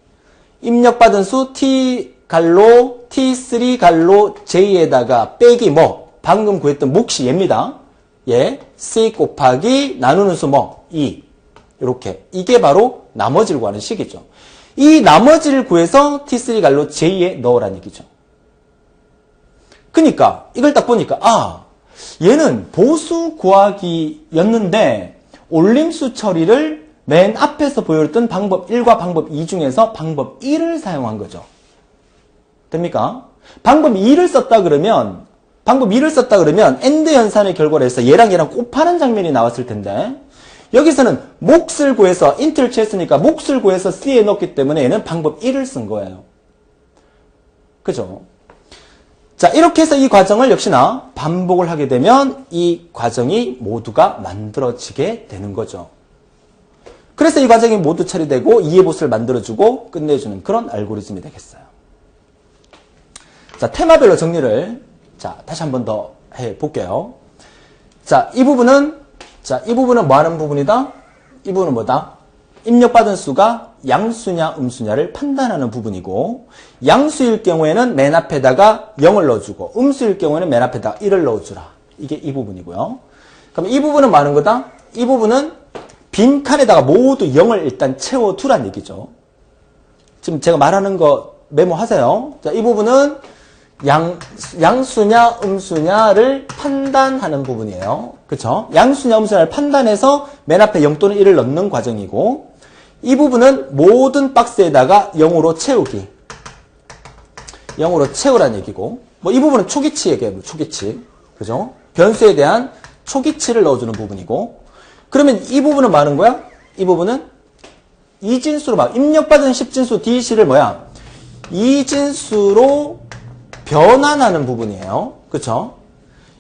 입력받은 수 T 갈로 T3 갈로 J에다가 빼기 방금 구했던 몫이 얘입니다. 얘 C 곱하기 나누는 수 2. 이렇게. 이게 바로 나머지를 구하는 식이죠. 이 나머지를 구해서 T3 갈로 J에 넣으라는 얘기죠. 그러니까 이걸 딱 보니까 얘는 보수 구하기였는데 올림수 처리를 맨 앞에서 보여줬던 방법 1과 방법 2 중에서 방법 1을 사용한 거죠. 됩니까? 방법 2를 썼다 그러면 방법 2를 썼다 그러면 AND 연산의 결과로 해서 얘랑 얘랑 곱하는 장면이 나왔을 텐데 여기서는 몫을 구해서 인트를 취했으니까 몫을 구해서 C에 넣었기 때문에 얘는 방법 1을 쓴 거예요. 그죠? 자, 이렇게 해서 이 과정을 역시나 반복을 하게 되면 이 과정이 모두가 만들어지게 되는 거죠. 그래서 이 과정이 모두 처리되고 이해보수를 만들어주고 끝내주는 그런 알고리즘이 되겠어요. 자, 테마별로 정리를 자, 다시 한 번 더 해볼게요. 자, 이 부분은 뭐 하는 부분이다? 이 부분은 뭐다? 입력받은 수가 양수냐 음수냐를 판단하는 부분이고 양수일 경우에는 맨 앞에다가 0을 넣어주고 음수일 경우에는 맨 앞에다가 1을 넣어주라. 이게 이 부분이고요. 그럼 이 부분은 뭐 하는 거다? 이 부분은 빈 칸에다가 모두 0을 일단 채워두란 얘기죠. 지금 제가 말하는 거 메모하세요. 자, 이 부분은 양수냐 음수냐를 판단하는 부분이에요. 그쵸? 양수냐 음수냐를 판단해서 맨 앞에 0 또는 1을 넣는 과정이고 이 부분은 모든 박스에다가 0으로 채우기. 0으로 채우라는 얘기고 뭐 이 부분은 초기치 얘기해요. 초기치. 그죠? 변수에 대한 초기치를 넣어주는 부분이고 그러면 이 부분은 뭐 하는 거야? 이 부분은 이진수로 막 입력받은 10진수 DC를 뭐야? 이진수로 변환하는 부분이에요. 그쵸?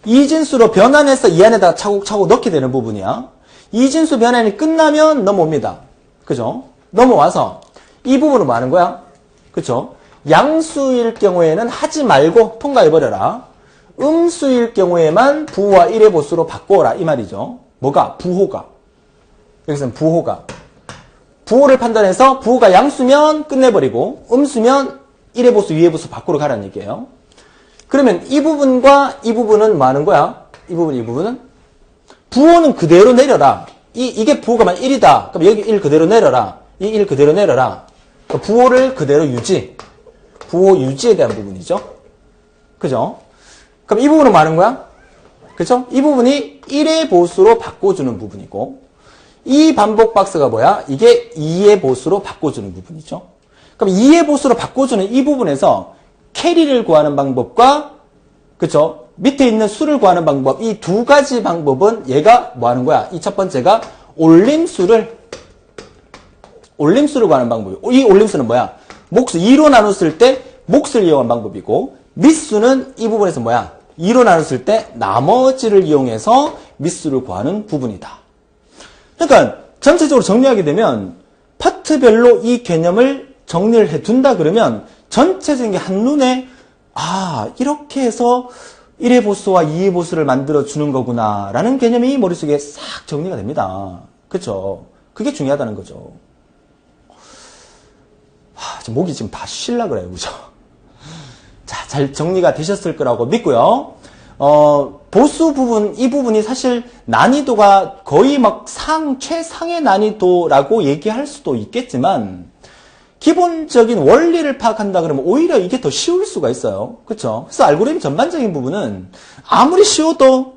이진수로 변환해서 이 안에다가 차곡차곡 넣게 되는 부분이야. 이진수 변환이 끝나면 넘어옵니다. 그죠? 넘어와서 이 부분은 뭐 하는 거야? 그쵸? 양수일 경우에는 하지 말고 통과해버려라. 음수일 경우에만 부호와 1의 보수로 바꿔라. 이 말이죠. 뭐가? 부호가. 여기서는 부호가. 부호를 판단해서 부호가 양수면 끝내버리고 음수면 1의 보수, 2의 보수 밖으로 가라는 얘기예요. 그러면 이 부분과 이 부분은 뭐 하는 거야? 이 부분은? 부호는 그대로 내려라. 이게 부호가 1이다. 그럼 여기 1 그대로 내려라. 이 1 그대로 내려라. 부호를 그대로 유지. 부호 유지에 대한 부분이죠. 그죠? 그럼 이 부분은 뭐 하는 거야? 그죠? 이 부분이 1의 보수로 바꿔주는 부분이고, 이 반복 박스가 뭐야? 이게 2의 보수로 바꿔주는 부분이죠. 그럼 2의 보수로 바꿔주는 이 부분에서 캐리를 구하는 방법과 그쵸? 밑에 있는 수를 구하는 방법 이 두 가지 방법은 얘가 뭐 하는 거야? 이 첫 번째가 올림수를 구하는 방법이고 이 올림수는 뭐야? 몫수 2로 나눴을 때 몫을 이용한 방법이고 밑수는 이 부분에서 뭐야? 2로 나눴을 때 나머지를 이용해서 밑수를 구하는 부분이다. 그러니까 전체적으로 정리하게 되면 파트별로 이 개념을 정리를 해둔다 그러면 전체적인 게 한눈에 이렇게 해서 1의 보수와 2의 보수를 만들어주는 거구나 라는 개념이 머릿속에 싹 정리가 됩니다. 그쵸? 그게 중요하다는 거죠. 목이 지금 다 쉬려고 그래요. 그죠? 자, 잘 정리가 되셨을 거라고 믿고요. 보수 부분, 이 부분이 사실 난이도가 거의 막 최상의 난이도라고 얘기할 수도 있겠지만 기본적인 원리를 파악한다 그러면 오히려 이게 더 쉬울 수가 있어요. 그렇죠? 그래서 알고리즘 전반적인 부분은 아무리 쉬워도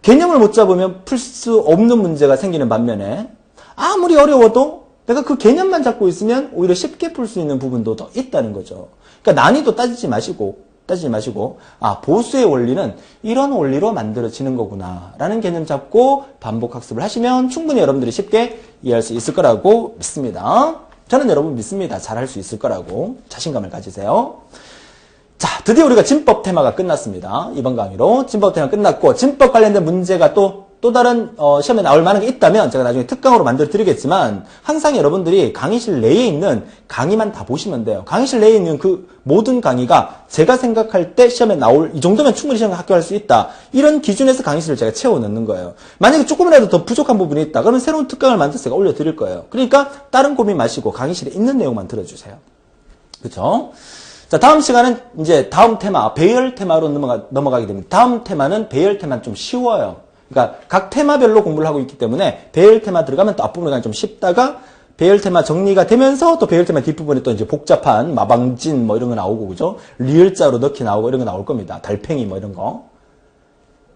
개념을 못 잡으면 풀 수 없는 문제가 생기는 반면에 아무리 어려워도 내가 그 개념만 잡고 있으면 오히려 쉽게 풀 수 있는 부분도 더 있다는 거죠. 그러니까 난이도 따지지 마시고 보수의 원리는 이런 원리로 만들어지는 거구나 라는 개념 잡고 반복 학습을 하시면 충분히 여러분들이 쉽게 이해할 수 있을 거라고 믿습니다. 저는 여러분 믿습니다. 잘할 수 있을 거라고 자신감을 가지세요. 자, 드디어 우리가 진법 테마가 끝났습니다. 이번 강의로 진법 테마 끝났고 진법 관련된 문제가 또 다른 시험에 나올 만한 게 있다면 제가 나중에 특강으로 만들어 드리겠지만 항상 여러분들이 강의실 내에 있는 강의만 다 보시면 돼요. 강의실 내에 있는 그 모든 강의가 제가 생각할 때 시험에 나올 이 정도면 충분히 시험에 합격할 수 있다. 이런 기준에서 강의실을 제가 채워 넣는 거예요. 만약에 조금이라도 더 부족한 부분이 있다. 그러면 새로운 특강을 만들어서 제가 올려드릴 거예요. 그러니까 다른 고민 마시고 강의실에 있는 내용만 들어주세요. 그렇죠? 자, 다음 시간은 이제 다음 테마 배열 테마로 넘어가게 됩니다. 다음 테마는 배열 테마는 좀 쉬워요. 그러니까 각 테마별로 공부를 하고 있기 때문에 배열 테마 들어가면 또 앞부분이 좀 쉽다가 배열 테마 정리가 되면서 또 배열 테마 뒷부분에 또 이제 복잡한 마방진 뭐 이런 거 나오고 그죠? 리을자로 넣기 나오고 이런 거 나올 겁니다. 달팽이 뭐 이런 거.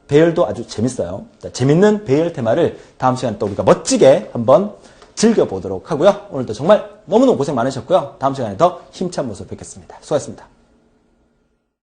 배열도 아주 재밌어요. 자, 재밌는 배열 테마를 다음 시간에 또 우리가 멋지게 한번 즐겨보도록 하고요. 오늘도 정말 너무너무 고생 많으셨고요. 다음 시간에 더 힘찬 모습 뵙겠습니다. 수고하셨습니다.